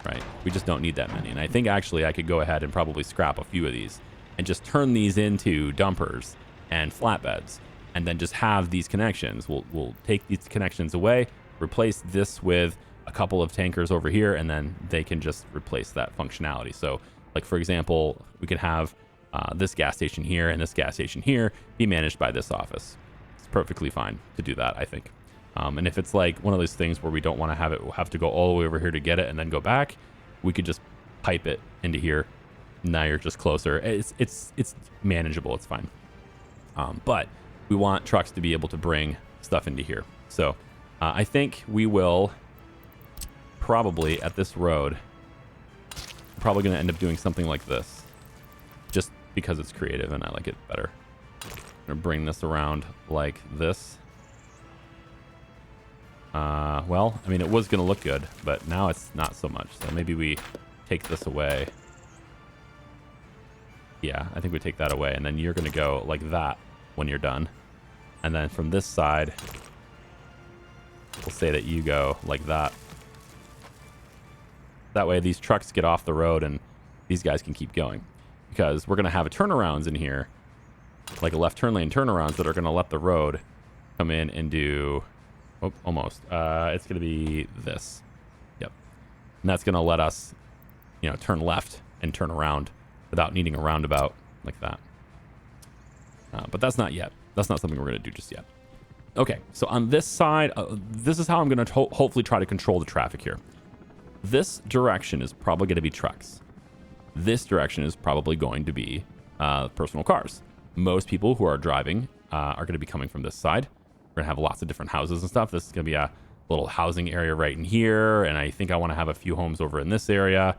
right? We just don't need that many. And I think actually I could go ahead and probably scrap a few of these and just turn these into dumpers and flatbeds and then just have these connections. We'll take these connections away, replace this with a couple of tankers over here, and then they can just replace that functionality. So like, for example, we could have this gas station here and this gas station here be managed by this office. It's perfectly fine to do that, I think. And if it's like one of those things where we don't want to have to go all the way over here to get it and then go back, we could just pipe it into here. Now you're just closer. It's manageable. It's fine. But we want trucks to be able to bring stuff into here. So I think we will probably at this road, probably going to end up doing something like this, just because it's creative and I like it better. I'm going to bring this around like this. Well, I mean, it was going to look good, but now it's not so much. So maybe we take this away. Yeah, I think we take that away, and then you're going to go like that when you're done. And then from this side, we'll say that you go like that. That way these trucks get off the road and these guys can keep going. Because we're going to have a turnarounds in here, like a left turn lane turnarounds that are going to let the road come in and do... Oh, almost. It's going to be this. Yep. And that's going to let us, you know, turn left and turn around without needing a roundabout like that. But that's not yet. That's not something we're going to do just yet. Okay, so on this side, this is how I'm going to hopefully try to control the traffic here. This direction is probably going to be trucks. This direction is probably going to be personal cars. Most people who are driving are going to be coming from this side. We're going to have lots of different houses and stuff. This is going to be a little housing area right in here. And I think I want to have a few homes over in this area.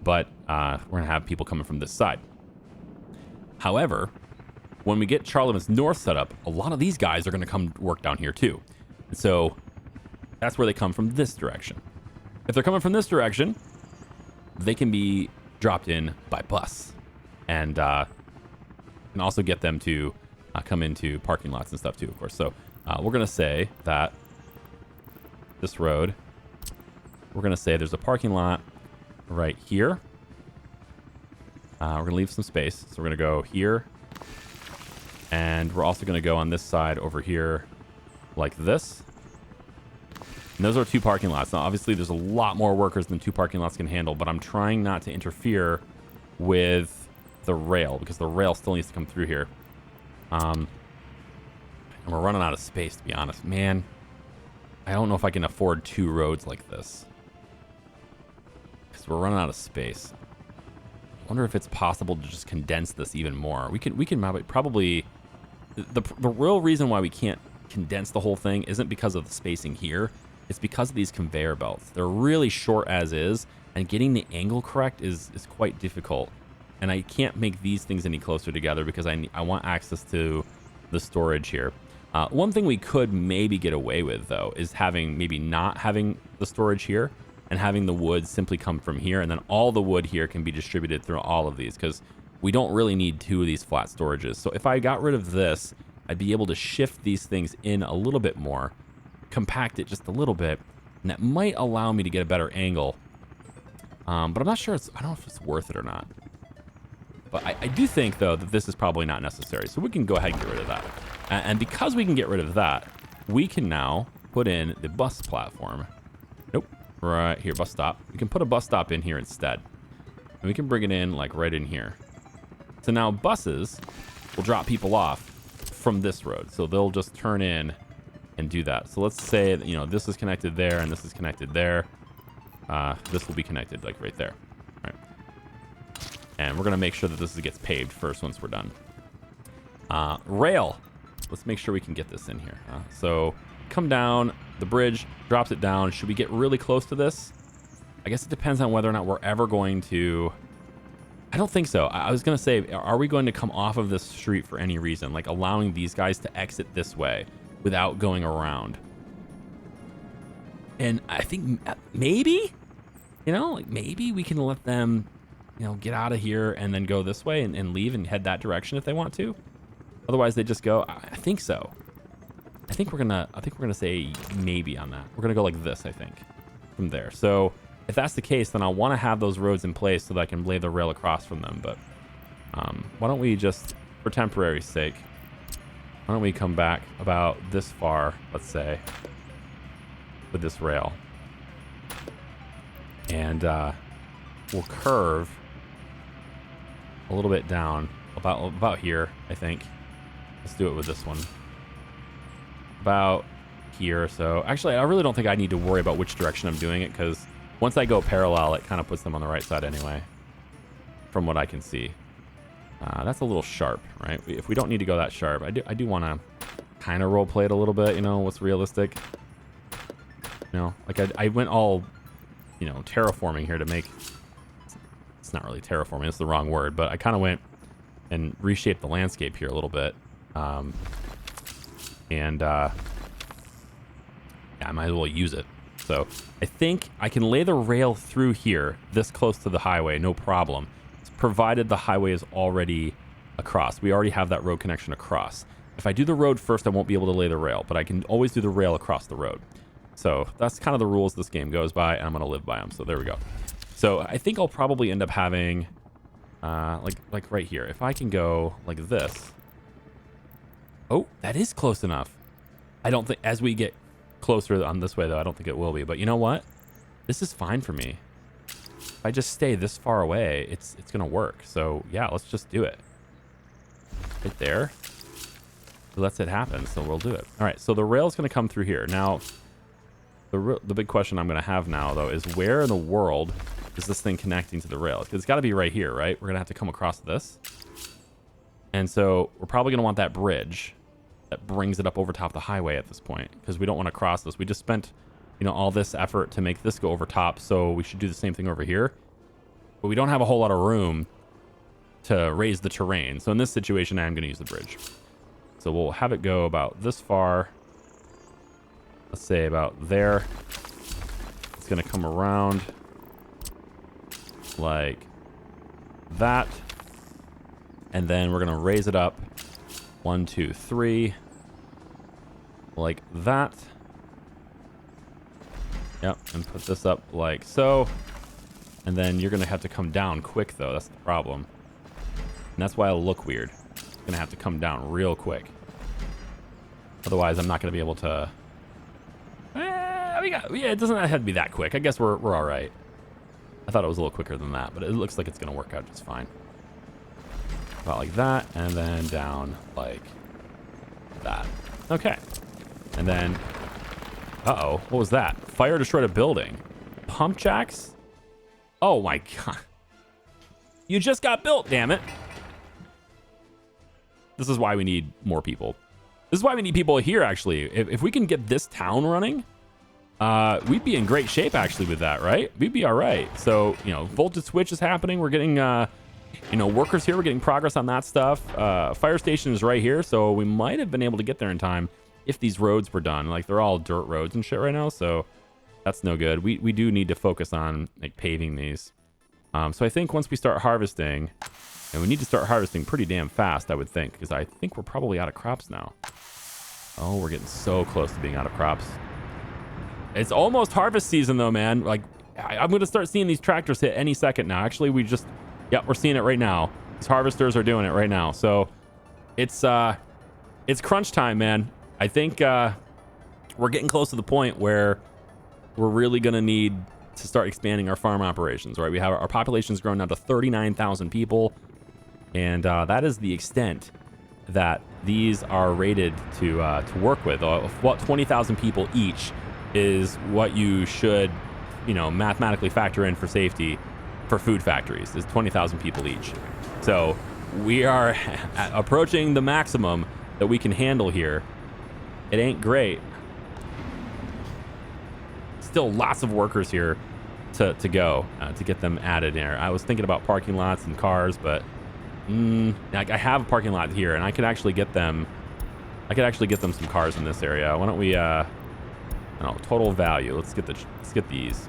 But we're going to have people coming from this side. However, when we get Charlemagne's North set up, a lot of these guys are going to come work down here too. And so that's where they come from this direction. If they're coming from this direction, they can be dropped in by bus. And can also get them to come into parking lots and stuff too, of course. So we're going to say that this road, we're going to say there's a parking lot right here. We're going to leave some space. So we're going to go here. And we're also going to go on this side over here like this. And those are 2 parking lots. Now, obviously, there's a lot more workers than 2 parking lots can handle, but I'm trying not to interfere with the rail because the rail still needs to come through here. And we're running out of space, to be honest. Man, I don't know if I can afford 2 roads like this because we're running out of space. I wonder if it's possible to just condense this even more. We can probably... The real reason why we can't condense the whole thing isn't because of the spacing here. It's because of these conveyor belts. They're really short as is, and getting the angle correct is quite difficult. And I can't make these things any closer together because I want access to the storage here. One thing we could maybe get away with, though, is maybe not having the storage here and having the wood simply come from here, and then all the wood here can be distributed through all of these because we don't really need 2 of these flat storages. So if I got rid of this, I'd be able to shift these things in a little bit more, compact it just a little bit, and that might allow me to get a better angle. But I'm not sure I don't know if it's worth it or not. But I do think, though, that this is probably not necessary. So we can go ahead and get rid of that. And because we can get rid of that, we can now put in the bus platform. Nope. Right here, bus stop. We can put a bus stop in here instead. And we can bring it in, like, right in here. So now buses will drop people off from this road. So they'll just turn in and do that. So let's say that, you know, this is connected there and this is connected there. This will be connected, like, right there. All right. And we're going to make sure that this gets paved first once we're done. Rail. Let's make sure we can get this in here. So come down, the bridge drops it down. Should we get really close to this? I guess it depends on whether or not we're ever going to... I don't think so. I was going to say, are we going to come off of this street for any reason? Like allowing these guys to exit this way without going around? And I think maybe, you know, like maybe we can let them, you know, get out of here and then go this way and leave and head that direction if they want to. Otherwise, they just go. I think so. I think we're gonna say maybe on that. We're gonna go like this, I think, from there. So if that's the case, then I'll want to have those roads in place so that I can lay the rail across from them. But why don't we just, for temporary sake, Why don't we come back about this far, let's say, with this rail. And we'll curve a little bit down, about here, I think. Let's do it with this one. About here or so. Actually, I really don't think I need to worry about which direction I'm doing it, because once I go parallel, it kind of puts them on the right side anyway, from what I can see. That's a little sharp, right? If we don't need to go that sharp, I do want to kind of role play it a little bit, you know, what's realistic. You know, like I went all, you know, terraforming here to make, it's not really terraforming, it's the wrong word, but I kind of went and reshaped the landscape here a little bit. Yeah, I might as well use it. So I think I can lay the rail through here, this close to the highway, no problem. It's provided the highway is already across. We already have that road connection across. If I do the road first, I won't be able to lay the rail, but I can always do the rail across the road. So that's kind of the rules this game goes by, and I'm going to live by them. So there we go. So I think I'll probably end up having, like right here. If I can go like this. Oh, that is close enough. I don't think, as we get closer on this way, though, I don't think it will be. But you know what? This is fine for me. If I just stay this far away, it's going to work. So yeah, let's just do it. Right there. It lets it happen, so we'll do it. All right, so the rail's going to come through here. Now, the big question I'm going to have now, though, is where in the world is this thing connecting to the rail? Because it's got to be right here, right? We're going to have to come across this. And so we're probably going to want that bridge that brings it up over top of the highway at this point, because we don't want to cross this. We just spent, you know, all this effort to make this go over top, so we should do the same thing over here. But we don't have a whole lot of room to raise the terrain. So in this situation, I am going to use the bridge. So we'll have it go about this far. Let's say about there. It's going to come around like that. And then we're going to raise it up 1, 2, 3 like that. Yep, and put this up like so. And then you're going to have to come down quick, though. That's the problem. And that's why it'll look weird. It's going to have to come down real quick. Otherwise, I'm not going to be able to... yeah, it doesn't have to be that quick. I guess we're all right. I thought it was a little quicker than that, but it looks like it's going to work out just fine. About like that, and then down like that. Okay. And then... Uh-oh. What was that? Fire destroyed a building. Pump jacks? Oh, my God. You just got built, damn it. This is why we need more people. This is why we need people here, actually. If we can get this town running, we'd be in great shape, actually, with that, right? We'd be all right. So, you know, voltage switch is happening. We're getting, you know, workers here. We're getting progress on that stuff. Fire station is right here, so we might have been able to get there in time if these roads were done. Like, they're all dirt roads and shit right now, so that's no good. We do need to focus on, like, paving these. So I think once we start harvesting, and we need to start harvesting pretty damn fast, I would think, because I think we're probably out of crops now. Oh, we're getting so close to being out of crops. It's almost harvest season, though, man. Like, I'm going to start seeing these tractors hit any second now. Actually, we're seeing it right now. These harvesters are doing it right now. So it's crunch time, man. I think we're getting close to the point where we're really going to need to start expanding our farm operations, right? We have our population's grown now to 39,000 people, and that is the extent that these are rated to work with. What 20,000 people each is what you should, you know, mathematically factor in for safety for food factories, is 20,000 people each. So we are approaching the maximum that we can handle here. It ain't great. Still lots of workers here to go to get them added in. I was thinking about parking lots and cars, but I have a parking lot here, and I could actually get them. I could actually get them some cars in this area. Why don't we? I don't know, total value. Let's get these.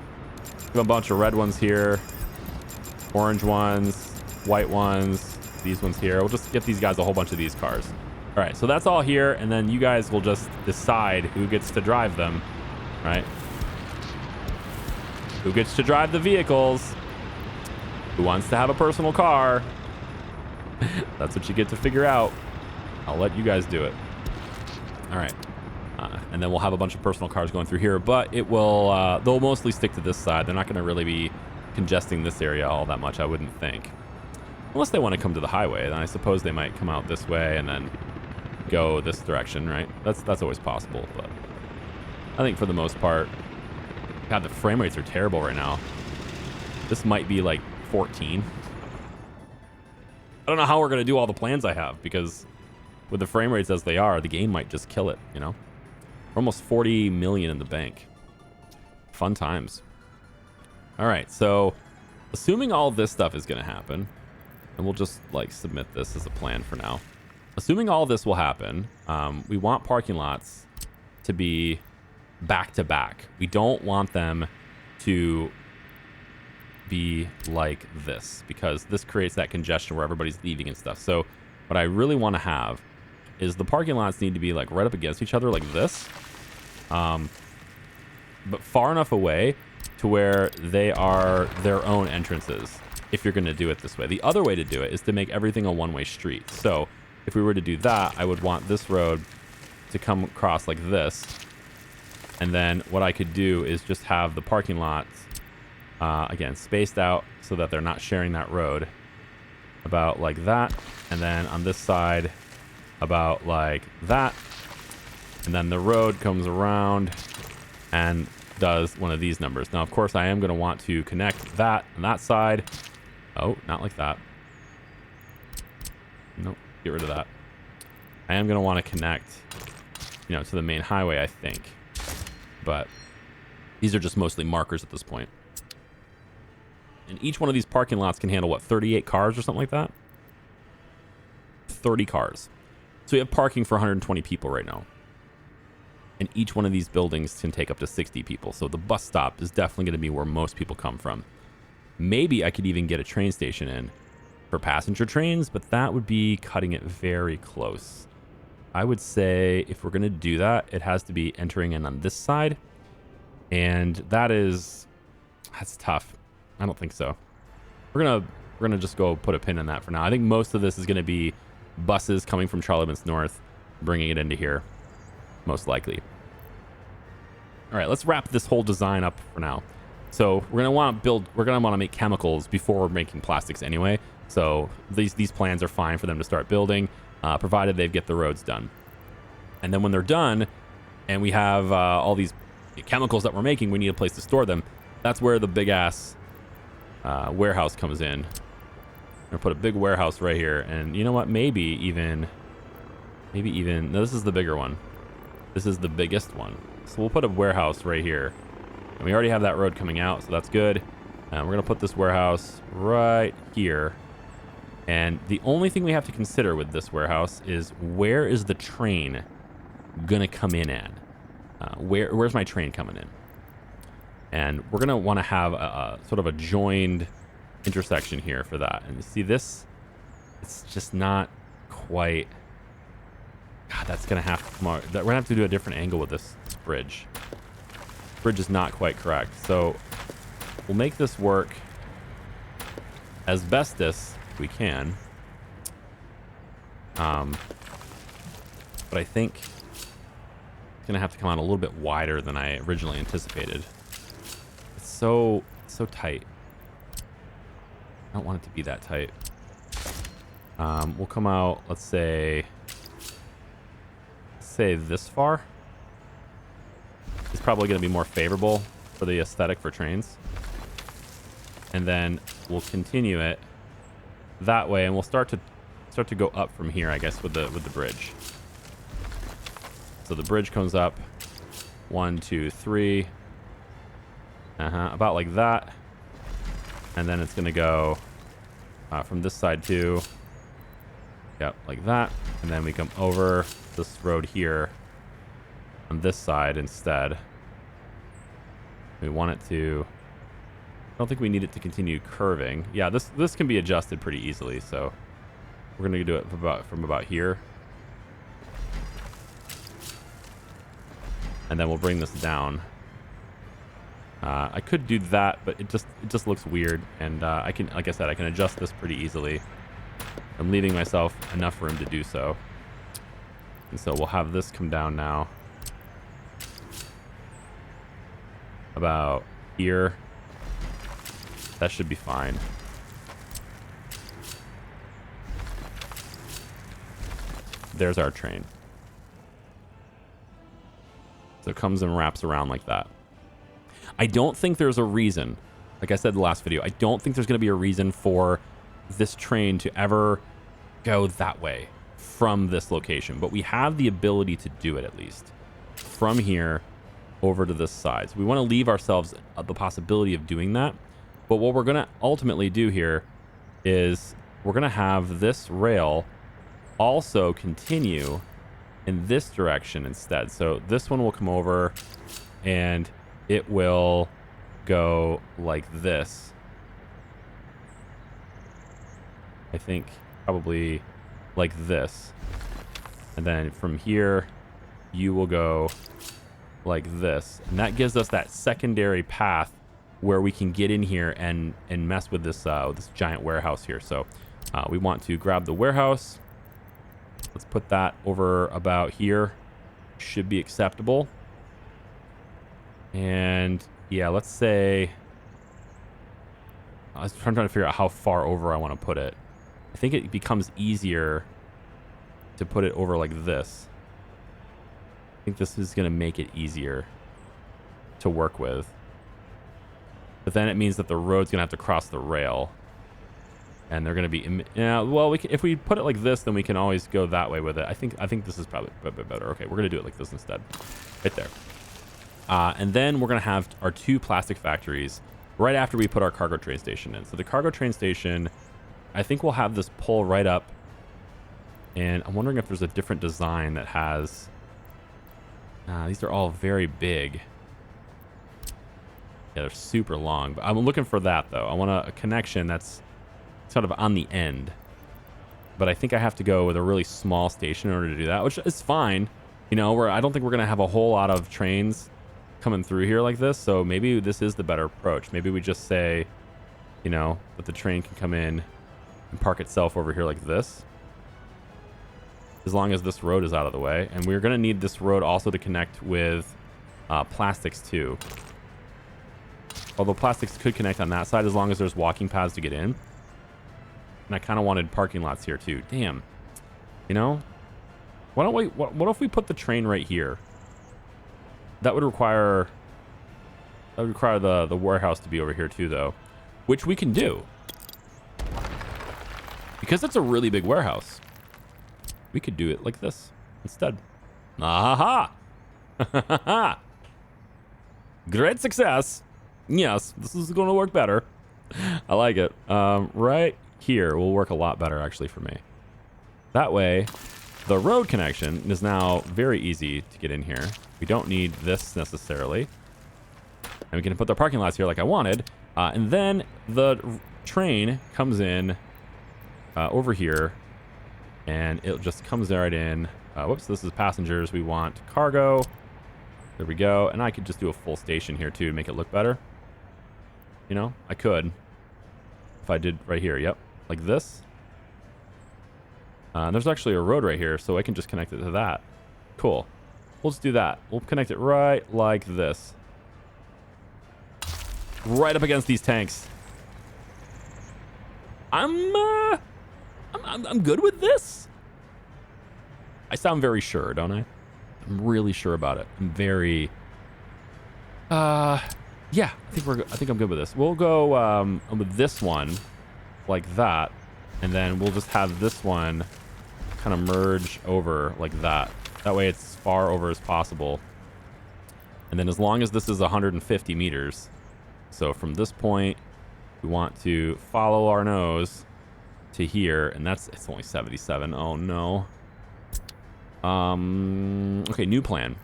We have a bunch of red ones here, orange ones, white ones. These ones here. We'll just get these guys a whole bunch of these cars. All right, so that's all here, and then you guys will just decide who gets to drive them, right? Who gets to drive the vehicles? Who wants to have a personal car? That's what you get to figure out. I'll let you guys do it. All right. And then we'll have a bunch of personal cars going through here, but it will, they'll mostly stick to this side. They're not going to really be congesting this area all that much, I wouldn't think. Unless they want to come to the highway, then I suppose they might come out this way and then go this direction, right? That's always possible, but I think for the most part, God, the frame rates are terrible right now. This might be like 14. I don't know how we're going to do all the plans I have, because with the frame rates as they are, the game might just kill it, you know? We're almost 40 million in the bank. Fun times. All right, so assuming all this stuff is going to happen, and we'll just like submit this as a plan for now. Assuming all this will happen, we want parking lots to be back to back. We don't want them to be like this, because this creates that congestion where everybody's leaving and stuff. So what I really want to have is the parking lots need to be like right up against each other like this, but far enough away to where they are their own entrances, if you're going to do it this way. The other way to do it is to make everything a one-way street. So if we were to do that, I would want this road to come across like this, and then what I could do is just have the parking lots again spaced out so that they're not sharing that road, about like that, and then on this side about like that, and then the road comes around and does one of these numbers. Now of course I am going to want to connect that on that side. Oh, not like that. Nope, get rid of that. I am going to want to connect, you know, to the main highway, I think, but these are just mostly markers at this point. And each one of these parking lots can handle, what, 38 cars or something like that? 30 cars. So we have parking for 120 people right now. And each one of these buildings can take up to 60 people. So the bus stop is definitely going to be where most people come from. Maybe I could even get a train station in for passenger trains, but that would be cutting it very close. I would say if we're going to do that, it has to be entering in on this side. And that's tough. I don't think so. We're gonna just go put a pin in that for now. I think most of this is gonna be buses coming from Charlie Evans North, bringing it into here, most likely. All right, let's wrap this whole design up for now. So we're gonna want to make chemicals before we're making plastics anyway. So these plans are fine for them to start building, provided they get the roads done. And then when they're done, and we have all these chemicals that we're making, we need a place to store them. That's where the big ass warehouse comes in. I'm gonna put a big warehouse right here, and you know what? Maybe even. No, this is the bigger one. This is the biggest one. So we'll put a warehouse right here, and we already have that road coming out, so that's good. And we're gonna put this warehouse right here. And the only thing we have to consider with this warehouse is, where is the train gonna come in at? Where's my train coming in? And we're going to want to have a sort of a joined intersection here for that. And you see this? It's just not quite... God, that's going to have to come out. We're going to have to do a different angle with this bridge. This bridge is not quite correct. So we'll make this work as best as we can. But I think it's going to have to come out a little bit wider than I originally anticipated. So tight. I don't want it to be that tight. We'll come out, let's say this far. It's probably going to be more favorable for the aesthetic for trains. And then we'll continue it that way, and we'll start to go up from here, I guess, with the bridge. So the bridge comes up 1, 2, 3. About like that. And then it's going to go from this side too. Yep, like that. And then we come over this road here on this side instead. We want it to... I don't think we need it to continue curving. Yeah, this can be adjusted pretty easily, so we're going to do it from about here. And then we'll bring this down. I could do that, but it just looks weird, and I can, like I said, I can adjust this pretty easily. I'm leaving myself enough room to do so. And so we'll have this come down now about here. That should be fine. There's our train. So it comes and wraps around like that. I don't think there's a reason, like I said in the last video, I don't think there's going to be a reason for this train to ever go that way from this location. But we have the ability to do it at least. From here over to this side. So we want to leave ourselves the possibility of doing that. But what we're going to ultimately do here is we're going to have this rail also continue in this direction instead. So this one will come over and it will go like this. I think probably like this. And then from here, you will go like this. And that gives us that secondary path where we can get in here and mess with this giant warehouse here. So we want to grab the warehouse. Let's put that over about here. Should be acceptable. And yeah, let's say, I'm trying to figure out how far over I want to put it. I think it becomes easier to put it over like this. I think this is going to make it easier to work with. But then it means that the road's going to have to cross the rail. And they're going to be, yeah, well, if we put it like this, then we can always go that way with it. I think this is probably a bit better. Okay, we're going to do it like this instead. Right there. And then we're going to have our 2 plastic factories right after we put our cargo train station in. So the cargo train station, I think we'll have this pull right up. And I'm wondering if there's a different design that has, these are all very big. Yeah, they're super long. But I'm looking for that, though. I want a connection that's sort of on the end. But I think I have to go with a really small station in order to do that, which is fine. You know, I don't think we're going to have a whole lot of trains coming through here like this. So maybe this is the better approach. Maybe we just say, you know, that the train can come in and park itself over here like this. As long as this road is out of the way. And we're going to need this road also to connect with plastics too. Although plastics could connect on that side as long as there's walking paths to get in. And I kind of wanted parking lots here too. Damn. You know? Why don't we... What if we put the train right here? That would require... the warehouse to be over here too, though. Which we can do. Because it's a really big warehouse. We could do it like this instead. Ah ha! Great success. Yes, this is going to work better. I like it. Right here will work a lot better, actually, for me. That way, the road connection is now very easy to get in here. We don't need this necessarily. And we can put the parking lots here like I wanted. And then the train comes in over here. And it just comes right in. Whoops, this is passengers. We want cargo. There we go. And I could just do a full station here, too, to make it look better. You know, I could. If I did right here, yep. Like this. There's actually a road right here, so I can just connect it to that. Cool. We'll just do that. We'll connect it right like this. Right up against these tanks. I'm good with this. I sound very sure, don't I? I'm really sure about it. I'm very... yeah, I think I'm good with this. We'll go with this one like that, and then we'll just have this one kind of merge over like that. That way it's as far over as possible. And then as long as this is 150 meters, so from this point, we want to follow our nose to here, and it's only 77. Oh no. Okay, new plan.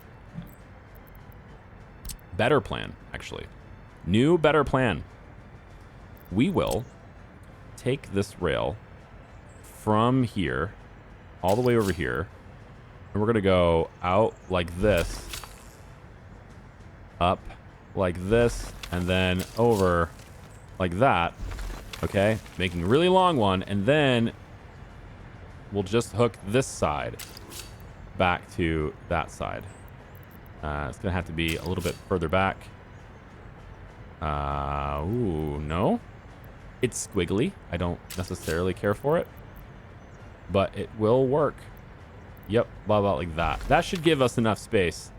Better plan, actually. New, better plan. We will take this rail from here all the way over here, and we're going to go out like this, up like this, and then over like that. Okay, making a really long one, and then we'll just hook this side back to that side. It's going to have to be a little bit further back. Ooh, no. It's squiggly. I don't necessarily care for it, but it will work. Yep, about like that. That should give us enough space,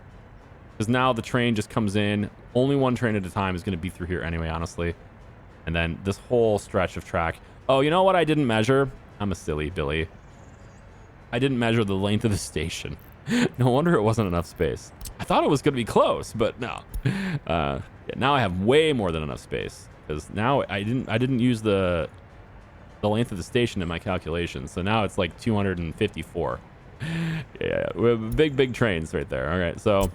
because now the train just comes in. Only one train at a time is going to be through here anyway, honestly. And then this whole stretch of track. Oh, you know what I didn't measure? I'm a silly Billy. I didn't measure the length of the station. No wonder it wasn't enough space. I thought it was going to be close, but no. Yeah, now I have way more than enough space, because now I didn't use the length of the station in my calculations. So now it's like 254. Yeah, we have big trains right there. All right, so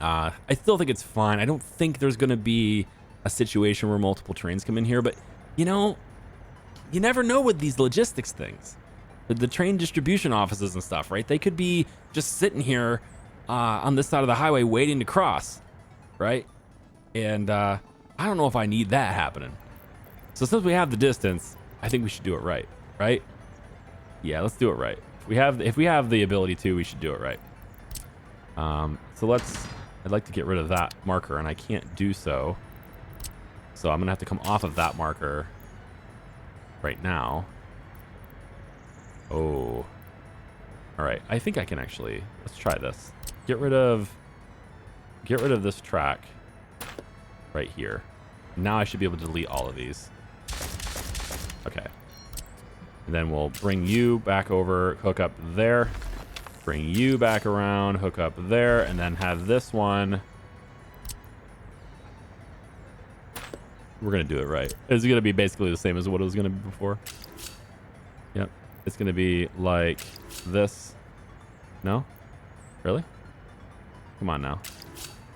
I still think it's fine. I don't think there's going to be a situation where multiple trains come in here, but you know, you never know with these logistics things. The train distribution offices and stuff, right? They could be just sitting here on this side of the highway waiting to cross, right? And I don't know if I need that happening. So since we have the distance, I think we should do it right, right? Yeah, let's do it right. If we have the ability to, we should do it right. So I'd like to get rid of that marker, and I can't do so. So I'm gonna have to come off of that marker right now. Oh, all right. I think I can actually, let's try this. Get rid of this track right here. Now I should be able to delete all of these. Okay. And then we'll bring you back over, hook up there, bring you back around, hook up there, and then have this one. We're going to do it right. It's going to be basically the same as what it was going to be before. Yep. It's going to be like this. No? Really? Come on now.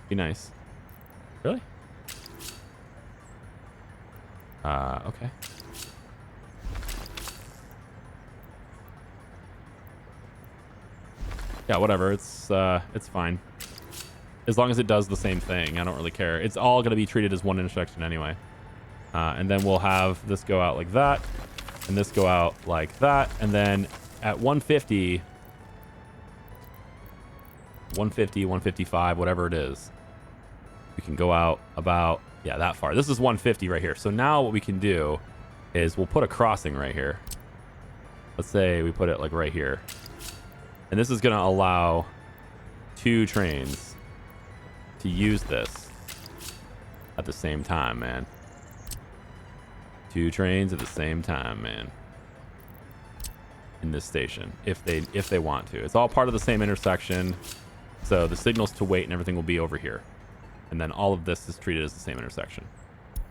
Be nice. Really? Okay. Yeah, whatever. It's fine. As long as it does the same thing, I don't really care. It's all going to be treated as one intersection anyway. And then we'll have this go out like that, and this go out like that, and then at 150, 155, whatever it is, we can go out about, yeah, that far. This is 150 right here. So now what we can do is we'll put a crossing right here. Let's say we put it like right here. And this is going to allow 2 trains to use this at the same time, man. 2 trains at the same time, man. In this station, if they want to. It's all part of the same intersection. So the signals to wait and everything will be over here. And then all of this is treated as the same intersection.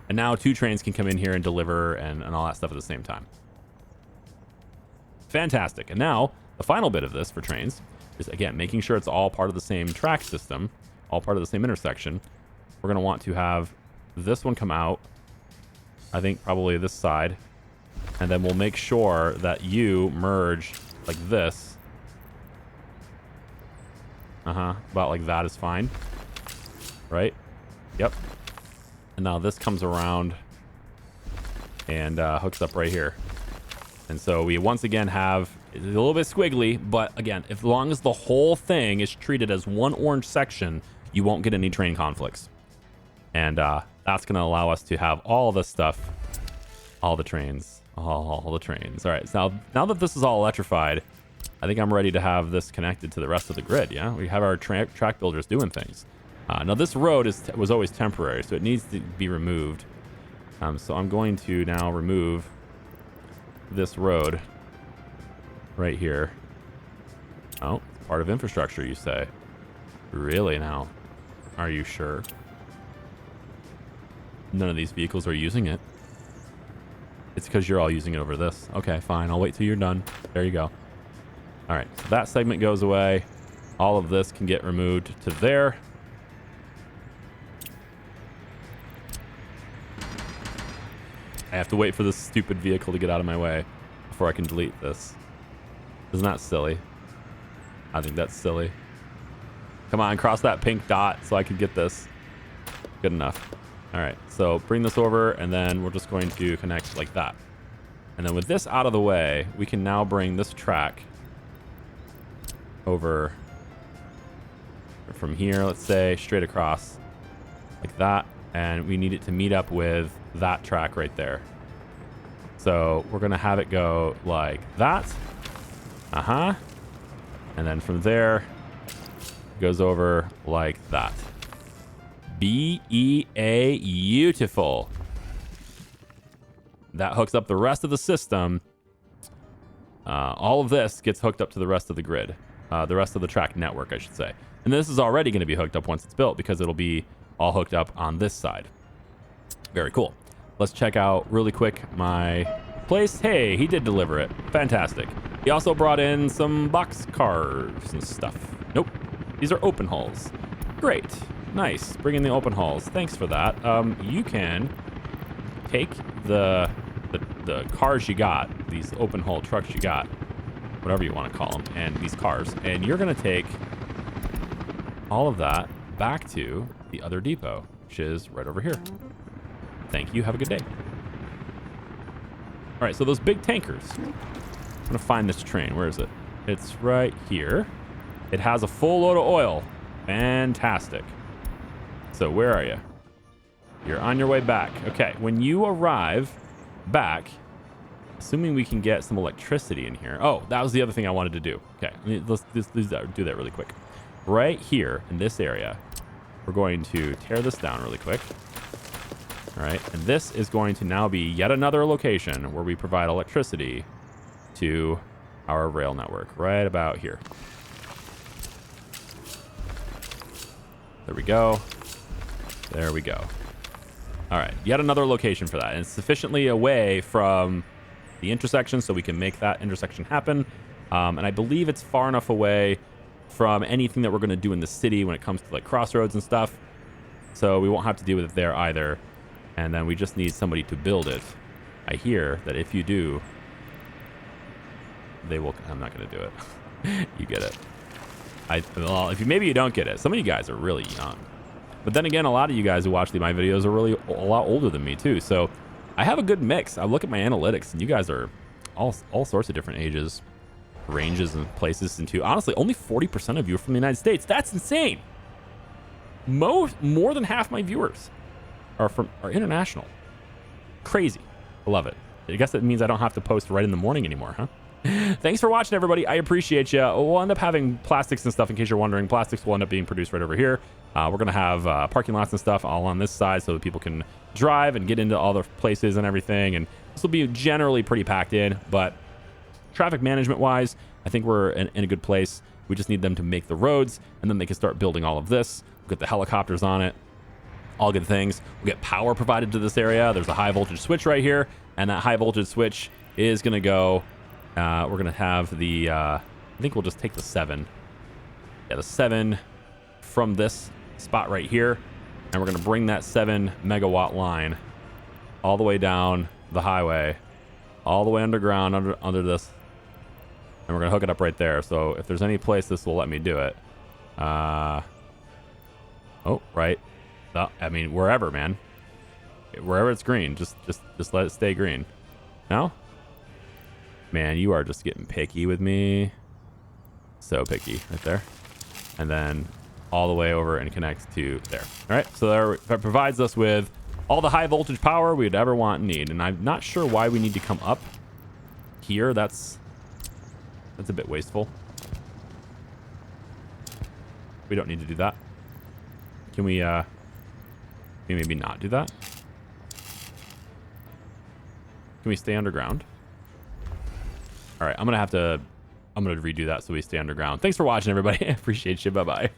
And now 2 trains can come in here and deliver and all that stuff at the same time. Fantastic. And now the final bit of this for trains is, again, making sure it's all part of the same track system, all part of the same intersection. We're going to want to have this one come out. I think probably this side. And then we'll make sure that you merge like this. About like that is fine. Right? Yep. And now this comes around and hooks up right here. And so we once again have, it's a little bit squiggly, but again, as long as the whole thing is treated as one orange section, you won't get any train conflicts. And that's going to allow us to have all this stuff, all the trains. All right, so now that this is all electrified, I think I'm ready to have this connected to the rest of the grid. Yeah, we have our track builders doing things. Now this road was always temporary, so it needs to be removed. So I'm going to now remove this road right here. Oh, it's part of infrastructure, you say? Really now? Are you sure? None of these vehicles are using it. It's because you're all using it over this. Okay, fine. I'll wait till you're done. There you go. All right, so that segment goes away. All of this can get removed to there. I have to wait for this stupid vehicle to get out of my way before I can delete this. Isn't that silly? I think that's silly. Come on, cross that pink dot so I can get this. Good enough. All right, so bring this over, and then we're just going to connect like that. And then with this out of the way, we can now bring this track over from here, let's say, straight across like that. And we need it to meet up with that track right there. So we're going to have it go like that. And then from there, it goes over like that. Beautiful. That hooks up the rest of the system. All of this gets hooked up to the rest of the grid. The rest of the track network, I should say. And this is already going to be hooked up once it's built because it'll be all hooked up on this side. Very cool. Let's check out really quick my place. Hey, he did deliver it. Fantastic. He also brought in some box cars and stuff. Nope. These are open hulls. Great. Nice. Bring in the open hulls. Thanks for that. You can take the cars you got, these open hull trucks you got, whatever you want to call them, and these cars, and you're going to take all of that back to the other depot, which is right over here. Thank you. Have a good day. All right, so those big tankers. I'm going to find this train. Where is it? It's right here. It has a full load of oil. Fantastic. So where are you? You're on your way back. Okay, when you arrive back, assuming we can get some electricity in here. Oh, that was the other thing I wanted to do. Okay, let's do that really quick. Right here in this area, we're going to tear this down really quick. All right, and this is going to now be yet another location where we provide electricity to our rail network, right about here. There we go. There we go. All right, yet another location for that. And it's sufficiently away from the intersection so we can make that intersection happen. And I believe it's far enough away from anything that we're going to do in the city when it comes to like crossroads and stuff. So we won't have to deal with it there either. And then we just need somebody to build it. I hear that if you do, they will. I'm not going to do it. You get it. Well, if you maybe you don't get it. Some of you guys are really young. But then again, a lot of you guys who watch my videos are really a lot older than me too. So I have a good mix. I look at my analytics and you guys are all sorts of different ages, ranges and places. And honestly, only 40% of you are from the United States. That's insane. More than half my viewers are international. Crazy. I love it. I guess that means I don't have to post right in the morning anymore, huh? Thanks for watching, everybody. I appreciate you. We'll end up having plastics and stuff, in case you're wondering. Plastics will end up being produced right over here. We're going to have parking lots and stuff all on this side so that people can drive and get into all the places and everything. And this will be generally pretty packed in. But traffic management-wise, I think we're in a good place. We just need them to make the roads, and then they can start building all of this. We'll get the helicopters on it. All good things. We'll get power provided to this area. There's a high-voltage switch right here. And that high-voltage switch is going to go... we're going to have the, I think we'll just take the 7. Yeah, the 7 from this spot right here. And we're going to bring that 7 megawatt line all the way down the highway, all the way underground under this. And we're going to hook it up right there. So if there's any place this will let me do it. Oh, right. I mean, wherever, man. Wherever it's green, just let it stay green. No? Man, you are just getting picky with me. So picky right there. And then all the way over and connect to there. All right, so that provides us with all the high voltage power we'd ever want and need. And I'm not sure why we need to come up here. That's a bit wasteful. We don't need to do that. Can we maybe not do that? Can we stay underground? All right, I'm going to redo that so we stay underground. Thanks for watching, everybody. I appreciate you. Bye-bye.